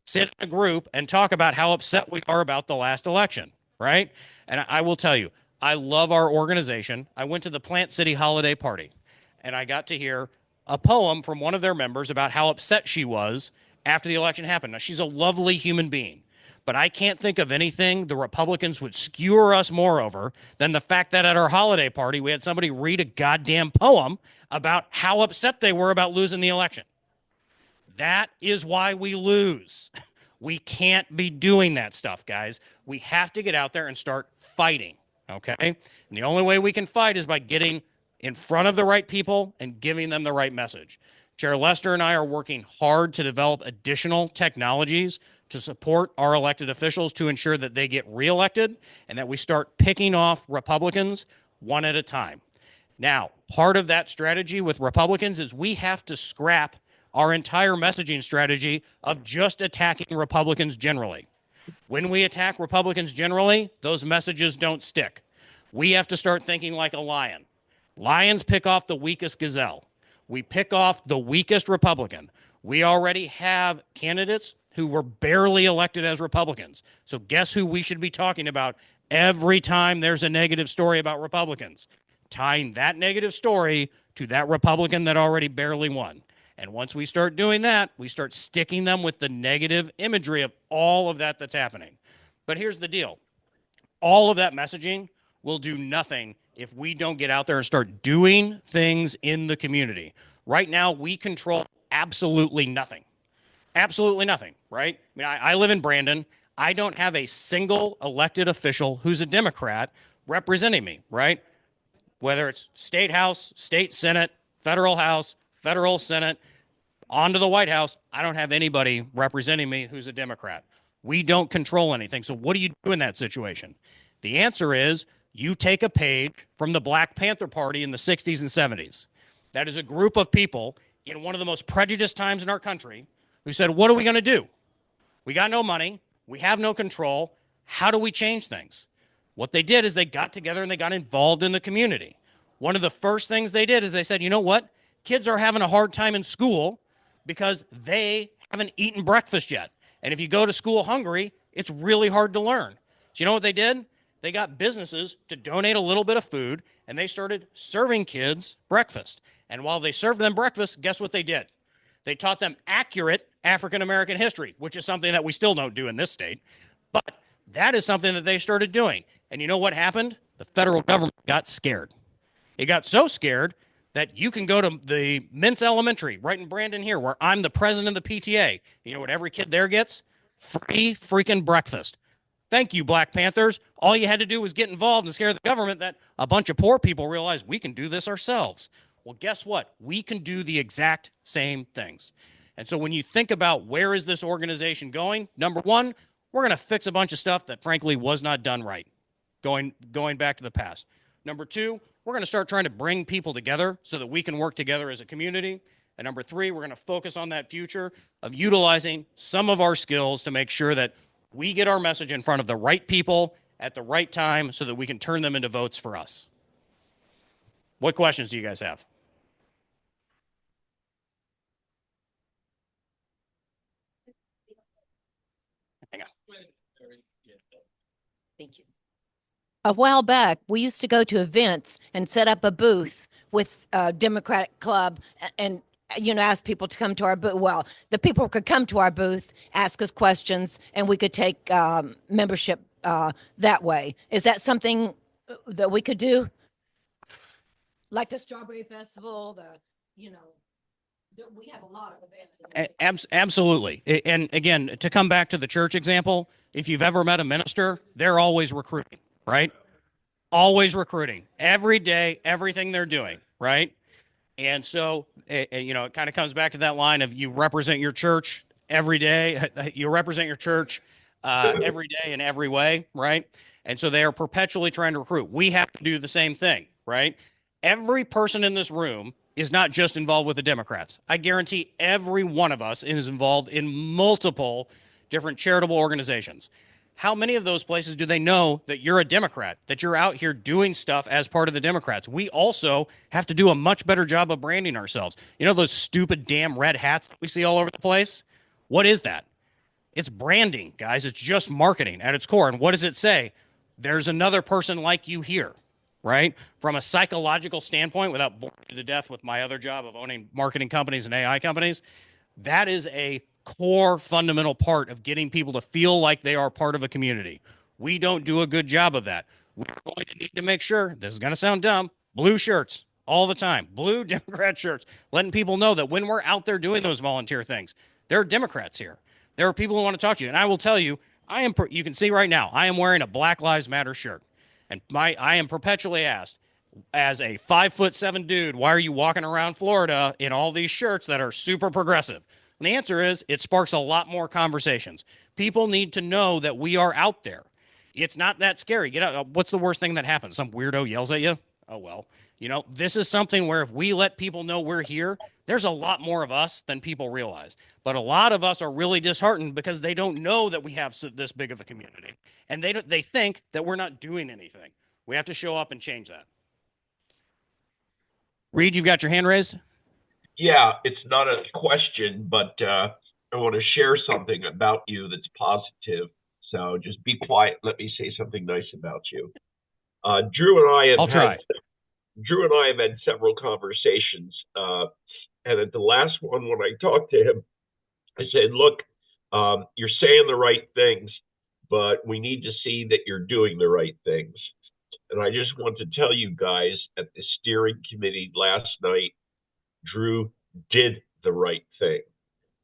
sit in a group and talk about how upset we are about the last election, right? And I will tell you, I love our organization. I went to the Plant City holiday party, and I got to hear a poem from one of their members about how upset she was after the election happened. Now, she's a lovely human being, but I can't think of anything the Republicans would skewer us more over than the fact that at our holiday party, we had somebody read a goddamn poem about how upset they were about losing the election. That is why we lose. We can't be doing that stuff, guys. We have to get out there and start fighting, okay? And the only way we can fight is by getting in front of the right people and giving them the right message. Chair Lester and I are working hard to develop additional technologies to support our elected officials to ensure that they get reelected and that we start picking off Republicans one at a time. Now, part of that strategy with Republicans is we have to scrap our entire messaging strategy of just attacking Republicans generally. When we attack Republicans generally, those messages don't stick. We have to start thinking like a lion. Lions pick off the weakest gazelle. We pick off the weakest Republican. We already have candidates who were barely elected as Republicans. So guess who we should be talking about every time there's a negative story about Republicans? Tying that negative story to that Republican that already barely won. And once we start doing that, we start sticking them with the negative imagery of all of that that's happening. But here's the deal. All of that messaging will do nothing if we don't get out there and start doing things in the community. Right now, we control absolutely nothing. Absolutely nothing, right? I mean, I live in Brandon. I don't have a single elected official who's a Democrat representing me, right? Whether it's state house, state senate, federal house, federal senate, onto the White House, I don't have anybody representing me who's a Democrat. We don't control anything. So what do you do in that situation? The answer is you take a page from the Black Panther Party in the 60s and 70s. That is a group of people in one of the most prejudiced times in our country who said, what are we going to do? We got no money. We have no control. How do we change things? What they did is they got together and they got involved in the community. One of the first things they did is they said, you know what? Kids are having a hard time in school because they haven't eaten breakfast yet. And if you go to school hungry, it's really hard to learn. So you know what they did? They got businesses to donate a little bit of food, and they started serving kids breakfast. And while they served them breakfast, guess what they did? They taught them accurate African-American history, which is something that we still don't do in this state. But that is something that they started doing. And you know what happened? The federal government got scared. It got so scared that you can go to the Mintz Elementary right in Brandon here, where I'm the president of the PTA. You know what every kid there gets? Free freaking breakfast. Thank you, Black Panthers. All you had to do was get involved and scare the government that a bunch of poor people realize we can do this ourselves. Well, guess what? We can do the exact same things. And so when you think about where is this organization going, number one, we're going to fix a bunch of stuff that frankly was not done right, going back to the past. Number two, we're going to start trying to bring people together so that we can work together as a community. And number three, we're going to focus on that future of utilizing some of our skills to make sure that we get our message in front of the right people at the right time so that we can turn them into votes for us. What questions do you guys have? Hang on. Thank you. A while back, we used to go to events and set up a booth with a Democratic club and ask people to come to our booth. Well, the people could come to our booth, ask us questions, and we could take membership that way. Is that something that we could do? Like the Strawberry Festival, we have a lot of events. Absolutely. And again, to come back to the church example, if you've ever met a minister, they're always recruiting, right? Always recruiting. Every day, everything they're doing, right? And so, it kind of comes back to that line of you represent your church every day. You represent your church every day in every way, right? And so they are perpetually trying to recruit. We have to do the same thing, right? Every person in this room is not just involved with the Democrats. I guarantee every one of us is involved in multiple different charitable organizations. How many of those places do they know that you're a Democrat, that you're out here doing stuff as part of the Democrats? We also have to do a much better job of branding ourselves. You know those stupid damn red hats that we see all over the place? What is that? It's branding, guys. It's just marketing at its core. And what does it say? There's another person like you here, right? From a psychological standpoint, without boring you to death with my other job of owning marketing companies and AI companies, that is a core fundamental part of getting people to feel like they are part of a community. We don't do a good job of that. We're going to need to make sure, this is going to sound dumb, blue shirts all the time, blue Democrat shirts, letting people know that when we're out there doing those volunteer things, there are Democrats here. There are people who want to talk to you. And I will tell you, you can see right now, I am wearing a Black Lives Matter shirt. And I am perpetually asked, as a 5'7" dude, why are you walking around Florida in all these shirts that are super progressive? And the answer is it sparks a lot more conversations. People need to know that we are out there. It's not that scary. Get out. What's the worst thing that happens? Some weirdo yells at you? Oh, well, this is something where if we let people know we're here, there's a lot more of us than people realize. But a lot of us are really disheartened because they don't know that we have this big of a community. And they think that we're not doing anything. We have to show up and change that. Reed, you've got your hand raised. Yeah, it's not a question, but I want to share something about you that's positive. So just be quiet. Let me say something nice about you. Drew and I have I'll try. Drew and I have had several conversations, and at the last one, when I talked to him, I said, "Look, you're saying the right things, but we need to see that you're doing the right things." And I just want to tell you guys at the steering committee last night, Drew did the right thing.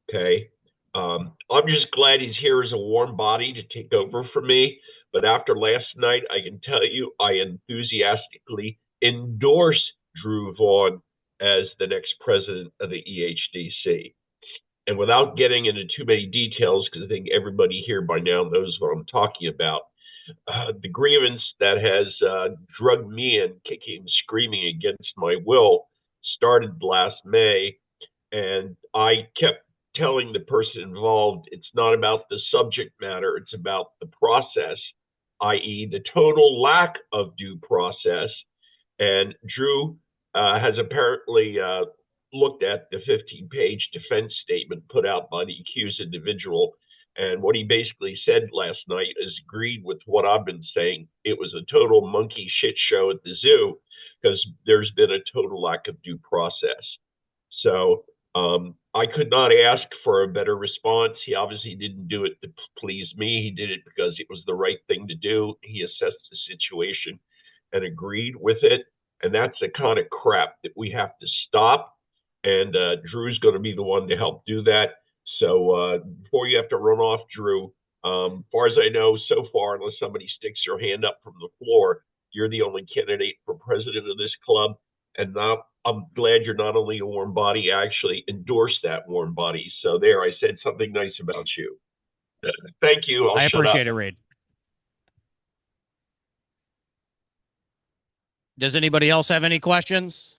Okay. I'm just glad he's here as a warm body to take over for me. But after last night, I can tell you I enthusiastically endorse Drew Vaughn as the next president of the EHDC. And without getting into too many details, because I think everybody here by now knows what I'm talking about, the grievance that has drugged me in kicking and screaming against my will started last May, and I kept telling the person involved it's not about the subject matter, it's about the process, i.e., the total lack of due process. And Drew has apparently looked at the 15-page defense statement put out by the accused individual. And what he basically said last night is agreed with what I've been saying. It was a total monkey shit show at the zoo because there's been a total lack of due process. So I could not ask for a better response. He obviously didn't do it to please me. He did it because it was the right thing to do. He assessed the situation and agreed with it. And that's the kind of crap that we have to stop. And Drew's going to be the one to help do that. So before you have to run off, Drew, far as I know, so far, unless somebody sticks their hand up from the floor, you're the only candidate for president of this club. And now I'm glad you're not only a warm body, actually endorsed that warm body. So there, I said something nice about you. Thank you. I appreciate it, Reed. Does anybody else have any questions?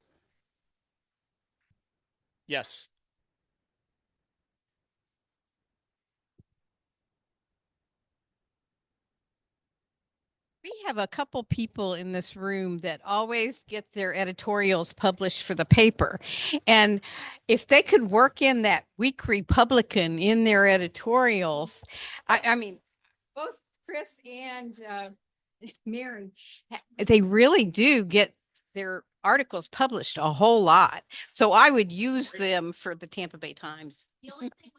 Yes. We have a couple people in this room that always get their editorials published for the paper. And if they could work in that weak Republican in their editorials, I mean, both Chris and Mary, they really do get their articles published a whole lot. So I would use them for the Tampa Bay Times. The only thing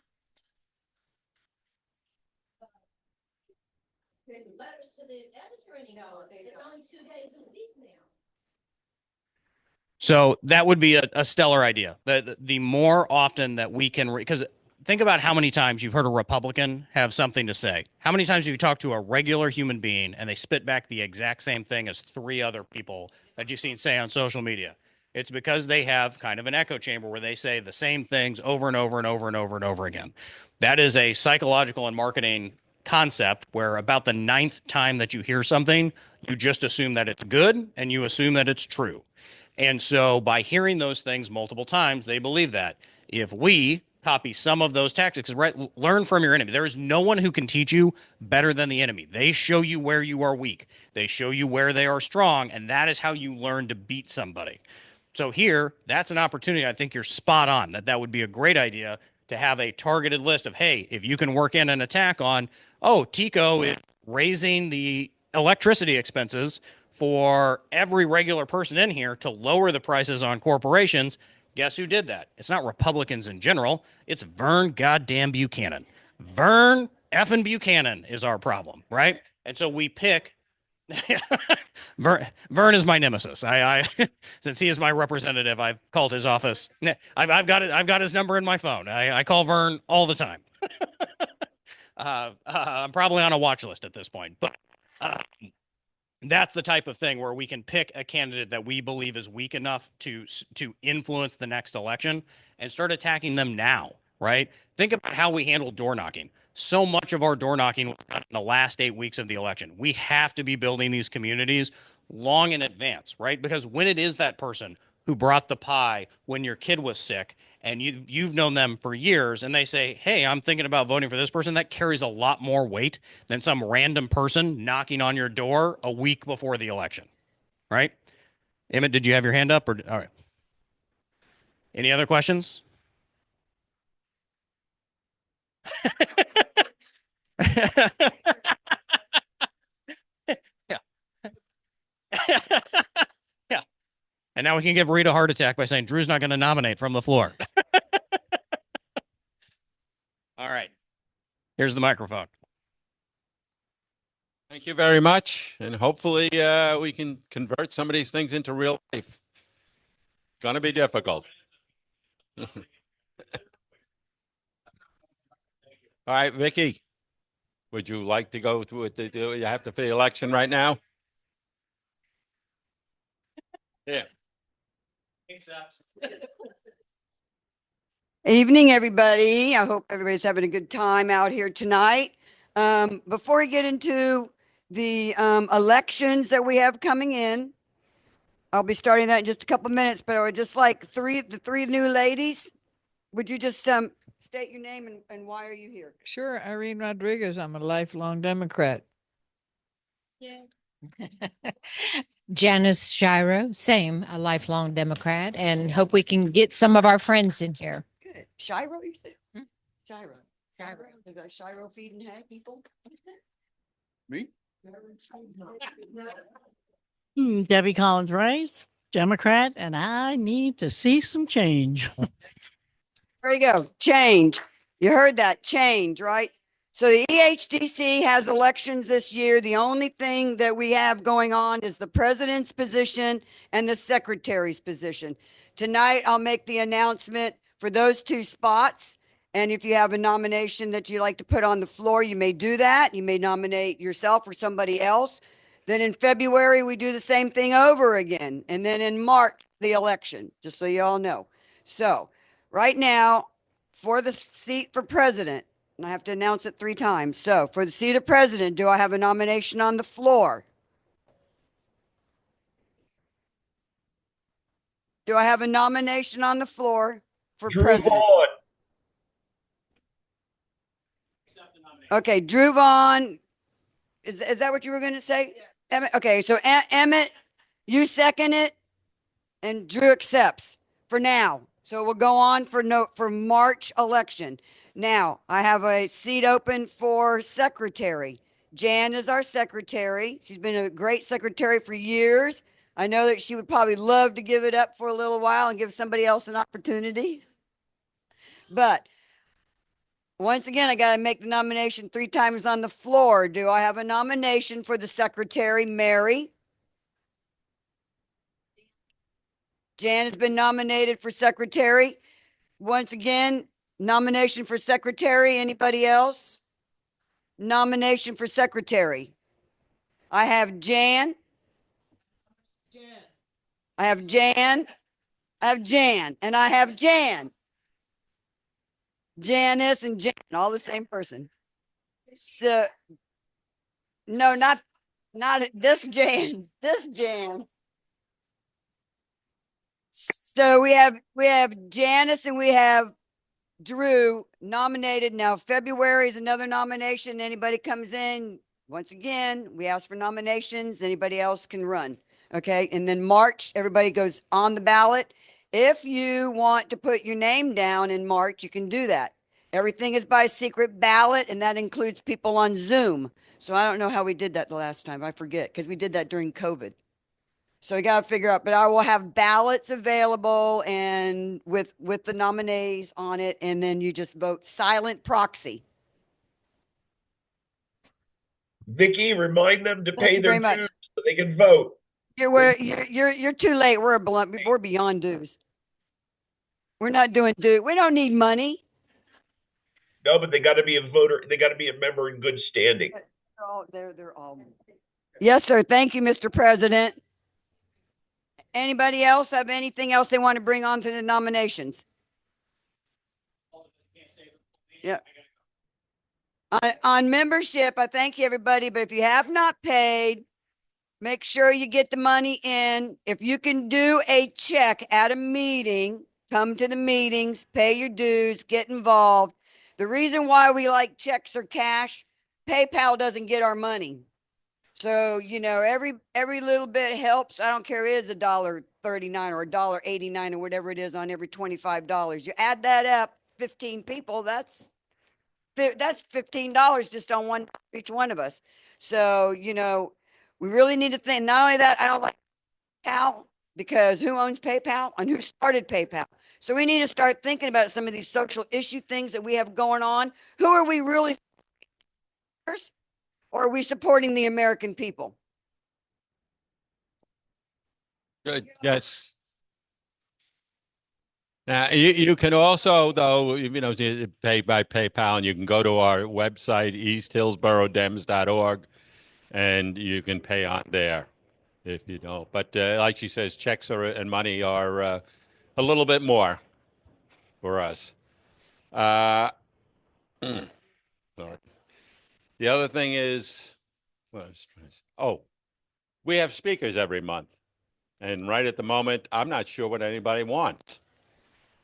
letters to the editor anymore. It's only 2 days a week now. So that would be a stellar idea. The more often that we can, because think about how many times you've heard a Republican have something to say. How many times have you talked to a regular human being and they spit back the exact same thing as 3 other people that you've seen say on social media? It's because they have kind of an echo chamber where they say the same things over and over and over and over and over again. That is a psychological and marketing concept where about the 9th time that you hear something, you just assume that it's good and you assume that it's true. And so by hearing those things multiple times, they believe that. If we copy some of those tactics, right, learn from your enemy. There is no one who can teach you better than the enemy. They show you where you are weak. They show you where they are strong, and that is how you learn to beat somebody. So here, that's an opportunity. I think you're spot on that would be a great idea to have a targeted list of, hey, if you can work in an attack on, oh, Tico is raising the electricity expenses for every regular person in here to lower the prices on corporations. Guess who did that? It's not Republicans in general. It's Vern goddamn Buchanan. Vern effing Buchanan is our problem, right? And so we pick. Vern is my nemesis. I since he is my representative, I've called his office. I've got his number in my phone. I call Vern all the time. I'm probably on a watch list at this point, but that's the type of thing where we can pick a candidate that we believe is weak enough to influence the next election and start attacking them now, right? Think about how we handled door knocking. So much of our door knocking was done in the last 8 weeks of the election. We have to be building these communities long in advance, right? Because when it is that person who brought the pie when your kid was sick and you've known them for years and they say, hey, I'm thinking about voting for this person, that carries a lot more weight than some random person knocking on your door a week before the election, right? Emmett, did you have your hand up? Or all right. Any other questions? Yeah. Yeah. And now we can give Rita a heart attack by saying Drew's not going to nominate from the floor. All right. Here's the microphone. Thank you very much. And hopefully we can convert some of these things into real life. Gonna be difficult. All right, Vicky, would you like to go through it? Do you have to for the election right now? Yeah. Evening, everybody. I hope everybody's having a good time out here tonight. Before we get into the elections that we have coming in, I'll be starting that in just a couple minutes, but I would just like the three new ladies. Would you just state your name and why are you here? Sure, Irene Rodriguez. I'm a lifelong Democrat. Janice Shiro, same, a lifelong Democrat, and hope we can get some of our friends in here. Good. Shiro, you said? Shiro. Shiro. They got Shiro feeding hay people? Me? Debbie Collins Rice, Democrat, and I need to see some change. There you go. Change. You heard that. Change, right? So the EHDC has elections this year. The only thing that we have going on is the president's position and the secretary's position. Tonight, I'll make the announcement for those two spots. And if you have a nomination that you like to put on the floor, you may do that. You may nominate yourself or somebody else. Then in February, we do the same thing over again. And then in March, the election, just so you all know. So right now, for the seat for president, and I have to announce it 3 times. So for the seat of president, do I have a nomination on the floor? Do I have a nomination on the floor for Drew president? Vaughn. Okay, Drew Vaughn. Is that what you were going to say? Emmett? Okay, so Emmett, you second it, and Drew accepts for now. So we'll go on for March election. Now, I have a seat open for secretary. Jan is our secretary. She's been a great secretary for years. I know that she would probably love to give it up for a little while and give somebody else an opportunity. But once again, I got to make the nomination 3 times on the floor. Do I have a nomination for the secretary, Mary? Jan has been nominated for secretary. Once again, nomination for secretary. Anybody else? Nomination for secretary. I have Jan. I have Jan. I have Jan. And I have Jan. Janice and Jan, all the same person. So, no, not this Jan. This Jan. So we have Janice and we have Drew nominated. Now February is another nomination. Anybody comes in, once again, we ask for nominations. Anybody else can run. Okay. And then March, everybody goes on the ballot. If you want to put your name down in March, you can do that. Everything is by secret ballot, and that includes people on Zoom. So I don't know how we did that the last time. I forget because we did that during COVID. So we got to figure out, but I will have ballots available and with the nominees on it, and then you just vote silent proxy. Vicky, remind them to Thank pay you their very much. dues so they can vote. You're too late. We're beyond dues. We're not doing dues. We don't need money. No, but they got to be a voter. They got to be a member in good standing. They're all. Yes, sir. Thank you, Mr. President. Anybody else have anything else they want to bring on to the nominations? Yeah. On membership, I thank you, everybody. But if you have not paid, make sure you get the money in. If you can do a check at a meeting, come to the meetings, pay your dues, get involved. The reason why we like checks or cash, PayPal doesn't get our money. So, you know, every little bit helps. I don't care, it is $1.39 or $1.89 or whatever it is on every $25. You add that up, 15 people, that's $15 just on one, each one of us. So, you know, we really need to think, not only that, I don't like PayPal because who owns PayPal and who started PayPal? So we need to start thinking about some of these social issue things that we have going on. Who are we really, or are we supporting the American people? Good. Yes. Now, you can also, though, you know, pay by PayPal, and you can go to our website, easthillsborodems.org, and you can pay on there if you don't. But like she says, checks and money are a little bit more for us. Sorry. The other thing is, we have speakers every month. And right at the moment, I'm not sure what anybody wants.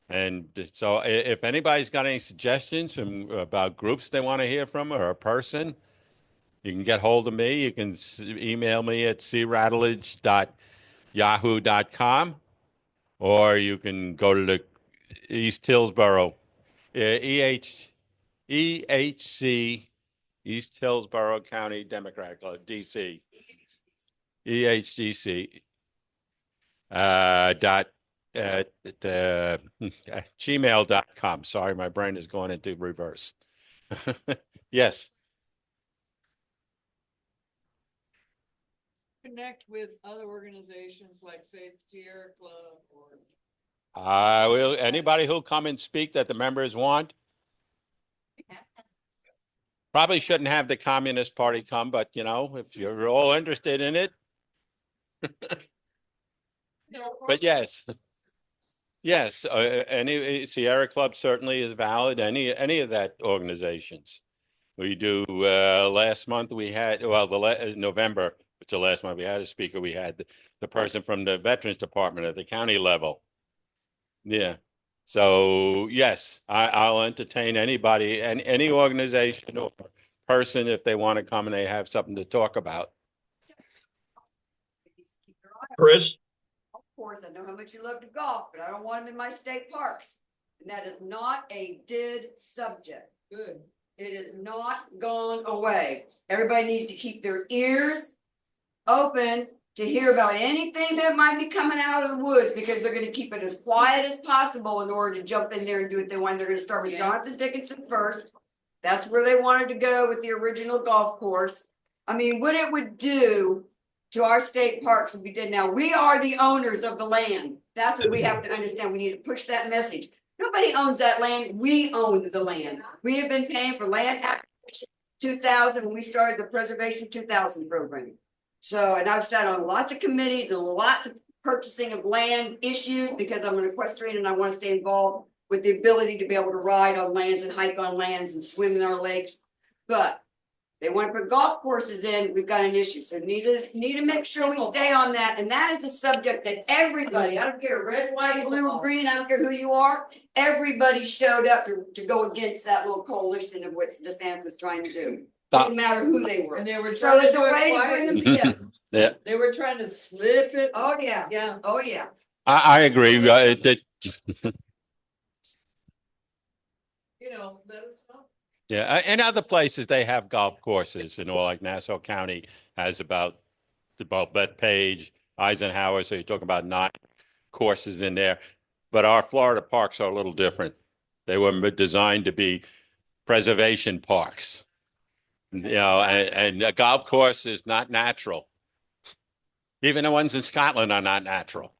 And so if anybody's got any suggestions about groups they want to hear from or a person, you can get hold of me. You can email me at crattledge.yahoo.com, or you can go to the East Hillsboro, EHC, East Hillsboro County Democratic Club, DC, EHDC, gmail.com. Sorry, my brain is going into reverse. Yes. Connect with other organizations like, say, the Sierra Club or. Will anybody who'll come and speak that the members want? Probably shouldn't have the Communist Party come, but you know, if you're all interested in it. But yes. Yes, any Sierra Club certainly is valid. Any of that organizations. We do. Last month we had, well, November. It's the last month we had a speaker. We had the person from the Veterans Department at the county level. Yeah. So yes, I'll entertain anybody and any organization or person if they want to come and they have something to talk about. Chris? Of course, I know how much you love to golf, but I don't want them in my state parks. And that is not a dead subject. Good. It is not gone away. Everybody needs to keep their ears open to hear about anything that might be coming out of the woods, because they're going to keep it as quiet as possible in order to jump in there and do what they want. They're going to start with Jonathan Dickinson first. That's where they wanted to go with the original golf course. I mean, what it would do to our state parks if we did now. We are the owners of the land. That's what we have to understand. We need to push that message. Nobody owns that land. We own the land. We have been paying for land acquisition 2000 when we started the Preservation 2000 program. So, and I've sat on lots of committees and lots of purchasing of land issues because I'm an equestrian and I want to stay involved with the ability to be able to ride on lands and hike on lands and swim in our lakes. But they want to put golf courses in, we've got an issue. So need to make sure we stay on that. And that is a subject that everybody, I don't care red, white, blue, or green, I don't care who you are, everybody showed up to go against that little coalition of what DeSantis was trying to do. Didn't matter who they were. And they were so trying it's to a do way it to bring them quietly. together. Yeah. They were trying to slip it. Oh yeah. Yeah. Oh yeah. I agree. You know, let us know. Yeah, in other places they have golf courses, you know, like Nassau County has about Bethpage, Eisenhower. So you're talking about 9 courses in there, but our Florida parks are a little different. They were designed to be preservation parks, you know, and a golf course is not natural. Even the ones in Scotland are not natural.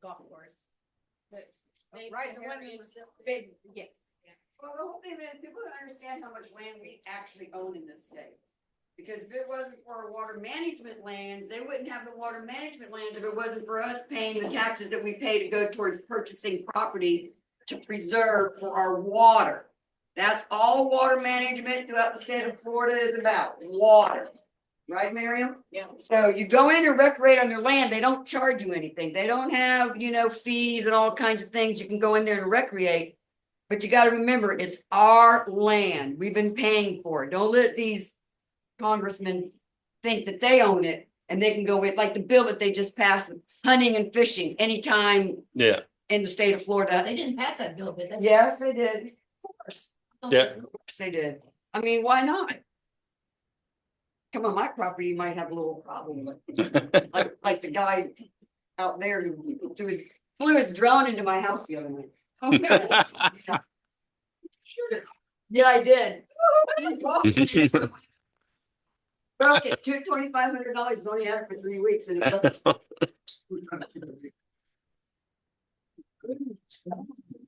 Golf course. Right, the one that was big, yeah. Well, the whole thing is people don't understand how much land we actually own in this state. Because if it wasn't for our water management lands, they wouldn't have the water management lands if it wasn't for us paying the taxes that we pay to go towards purchasing property to preserve for our water. That's all water management throughout the state of Florida is about, water. Right, Miriam? Yeah. So you go in and recreate on their land, they don't charge you anything. They don't have, you know, fees and all kinds of things. You can go in there and recreate. But you gotta remember, it's our land. We've been paying for it. Don't let these congressmen think that they own it and they can go with, like the bill that they just passed, hunting and fishing anytime Yeah. in the state of Florida. They didn't pass that bill, did they? Yes, they did. Of course. Yeah. Of course they did. I mean, why not? Come on, my property you might have a little problem with. Like the guy out there who flew his drone into my house the other night. Yeah, I did. Broke it, $2,500, only had it for 3 weeks and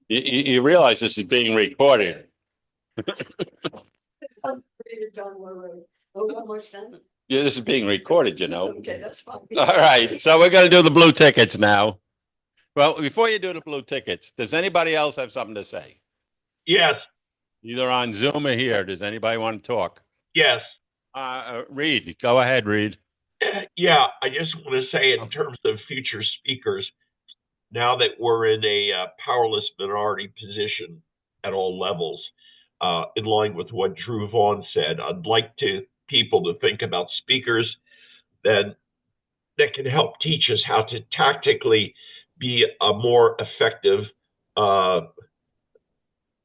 You realize this is being recorded. Yeah, this is being recorded, you know. Okay, that's fine. All right, so we're gonna do the blue tickets now. Well, before you do the blue tickets, does anybody else have something to say? Yes, Either on Zoom or here. Does anybody want to talk? yes. Reed, go ahead, Reed. Yeah, I just want to say in terms of future speakers, now that we're in a powerless minority position at all levels, in line with what Drew Vaughn said, I'd like people to think about speakers that can help teach us how to tactically be a more effective,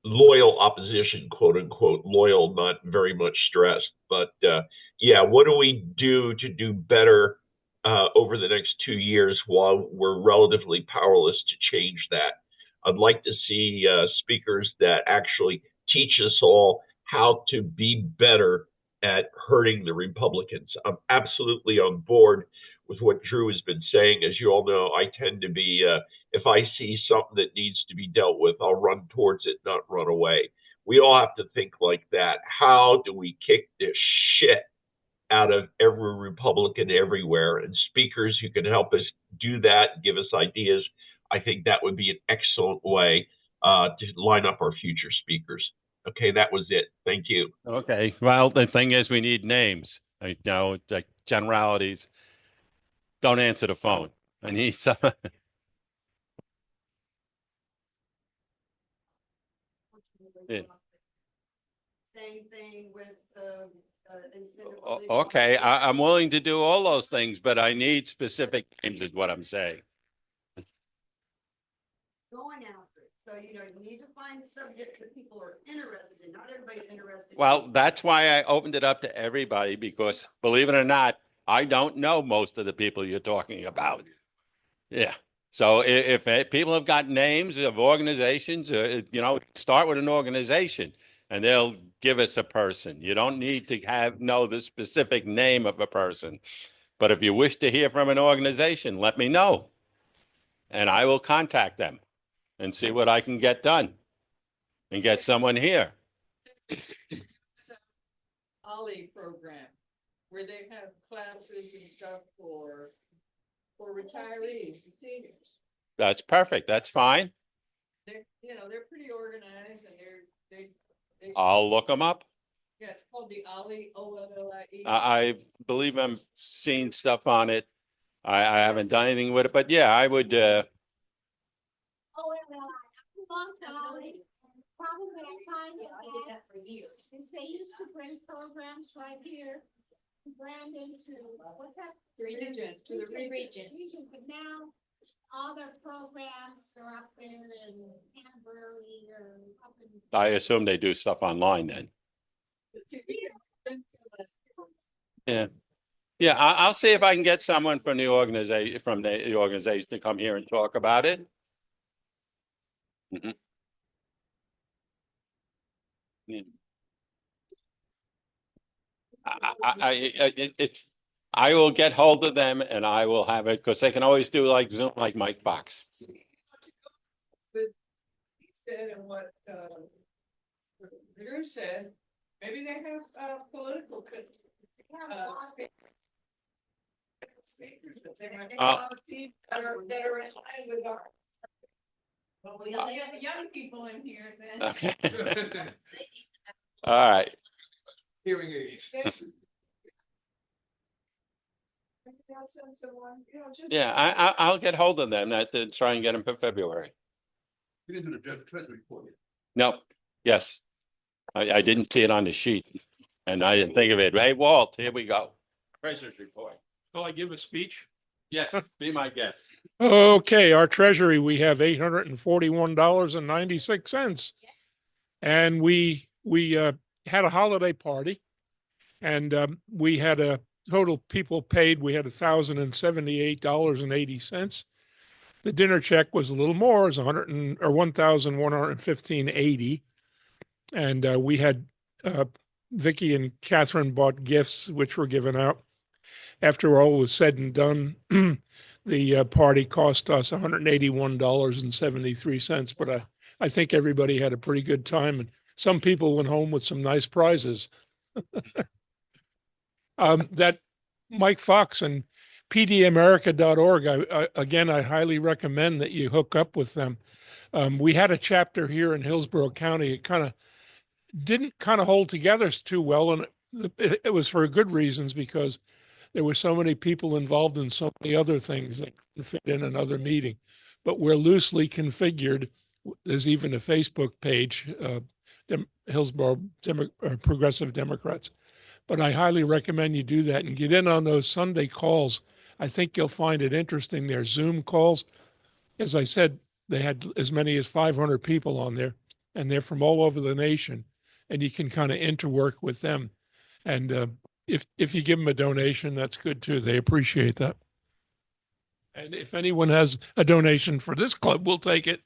loyal opposition, quote unquote, loyal, not very much stressed. But yeah, what do we do to do better over the next 2 years while we're relatively powerless to change that? I'd like to see speakers that actually teach us all how to be better at hurting the Republicans. I'm absolutely on board with what Drew has been saying. As you all know, I tend to be, if I see something that needs to be dealt with, I'll run towards it, not run away. We all have to think like that. How do we kick this shit out of every Republican everywhere? And speakers who can help us do that, give us ideas, I think that would be an excellent way to line up our future speakers. Okay, that was it. Thank you. Okay. Well, the thing is, we need names. You know, like generalities. Don't answer the phone. I need some. Yeah. Same thing with incentive. Okay, I'm willing to do all those things, but I need specific names, is what I'm saying. Going after it. So, you need to find subjects that people are interested in. Not everybody's interested. Well, that's why I opened it up to everybody, because believe it or not, I don't know most of the people you're talking about. Yeah. So if people have got names of organizations, start with an organization and they'll give us a person. You don't need to know the specific name of a person. But if you wish to hear from an organization, let me know. And I will contact them and see what I can get done and get someone here. Ollie program, where they have classes and stuff for retirees, seniors. That's perfect. That's fine. They're pretty organized and they. I'll look them up. Yeah, it's called the Ollie, OLLIE. I believe I'm seeing stuff on it. I haven't done anything with it, but yeah, I would. Probably I find that for years. Is they used to bring programs right here to Brandon to, what's that? Region, to the region. But now all their programs are up there in Canterbury or up in. I assume they do stuff online then. Yeah. Yeah, I'll see if I can get someone from the organization to come here and talk about it. Mm-hmm. Yeah. I will get hold of them and I will have it, because they can always do like Zoom, like Mike Fox. He said and what Drew said, maybe they have political speakers that they might that are in line with our. Well, we only got the young people in here then. Okay. All right. Hearing aids. Yeah, I'll get hold of them to try and get them for February. We didn't do the treasury report yet. No, yes. I didn't see it on the sheet and I didn't think of it. Hey, Walt, here we go. Treasurer's report. Will I give a speech? Yes, be my guest. Okay, our treasury, we have $841.96. And we had a holiday party and we had a total people paid, we had $1,078.80. The dinner check was a little more, it was 1,115.80. And we had Vicky and Catherine bought gifts which were given out. After all was said and done, the party cost us $181.73. But I think everybody had a pretty good time, and some people went home with some nice prizes. That Mike Fox and pdamerica.org, again, I highly recommend that you hook up with them. We had a chapter here in Hillsborough County. It didn't hold together too well, and it was for good reasons because there were so many people involved in so many other things that couldn't fit in another meeting. But we're loosely configured. There's even a Facebook page, Hillsborough Progressive Democrats. But I highly recommend you do that and get in on those Sunday calls. I think you'll find it interesting. They're Zoom calls. As I said, they had as many as 500 people on there, and they're from all over the nation. And you can kind of interwork with them. And if you give them a donation, that's good too. They appreciate that. And if anyone has a donation for this club, we'll take it.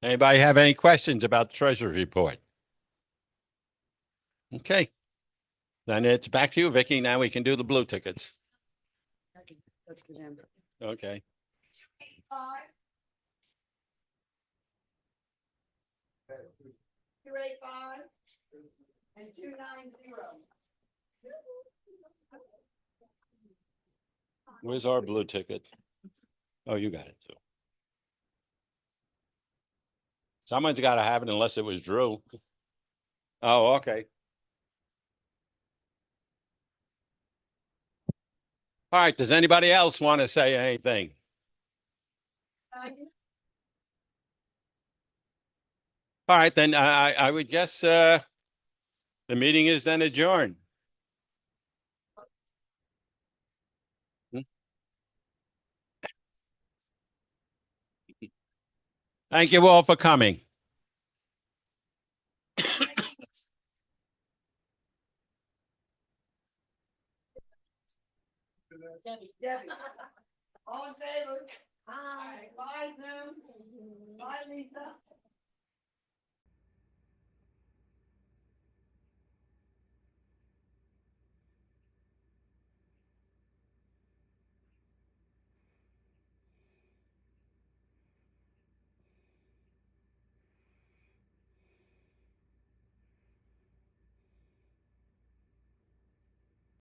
Anybody have any questions about the treasury report? Okay. Then it's back to you, Vicky. Now we can do the blue tickets. Let's get in. Okay. 285 and 290. Where's our blue ticket? Oh, you got it too. Someone's got to have it unless it was Drew. Oh, okay. All right. Does anybody else want to say anything? All right, then I would guess the meeting is then adjourned. Thank you all for coming. Debbie. All in favor? Aye. Bye, Zoom. Bye, Lisa.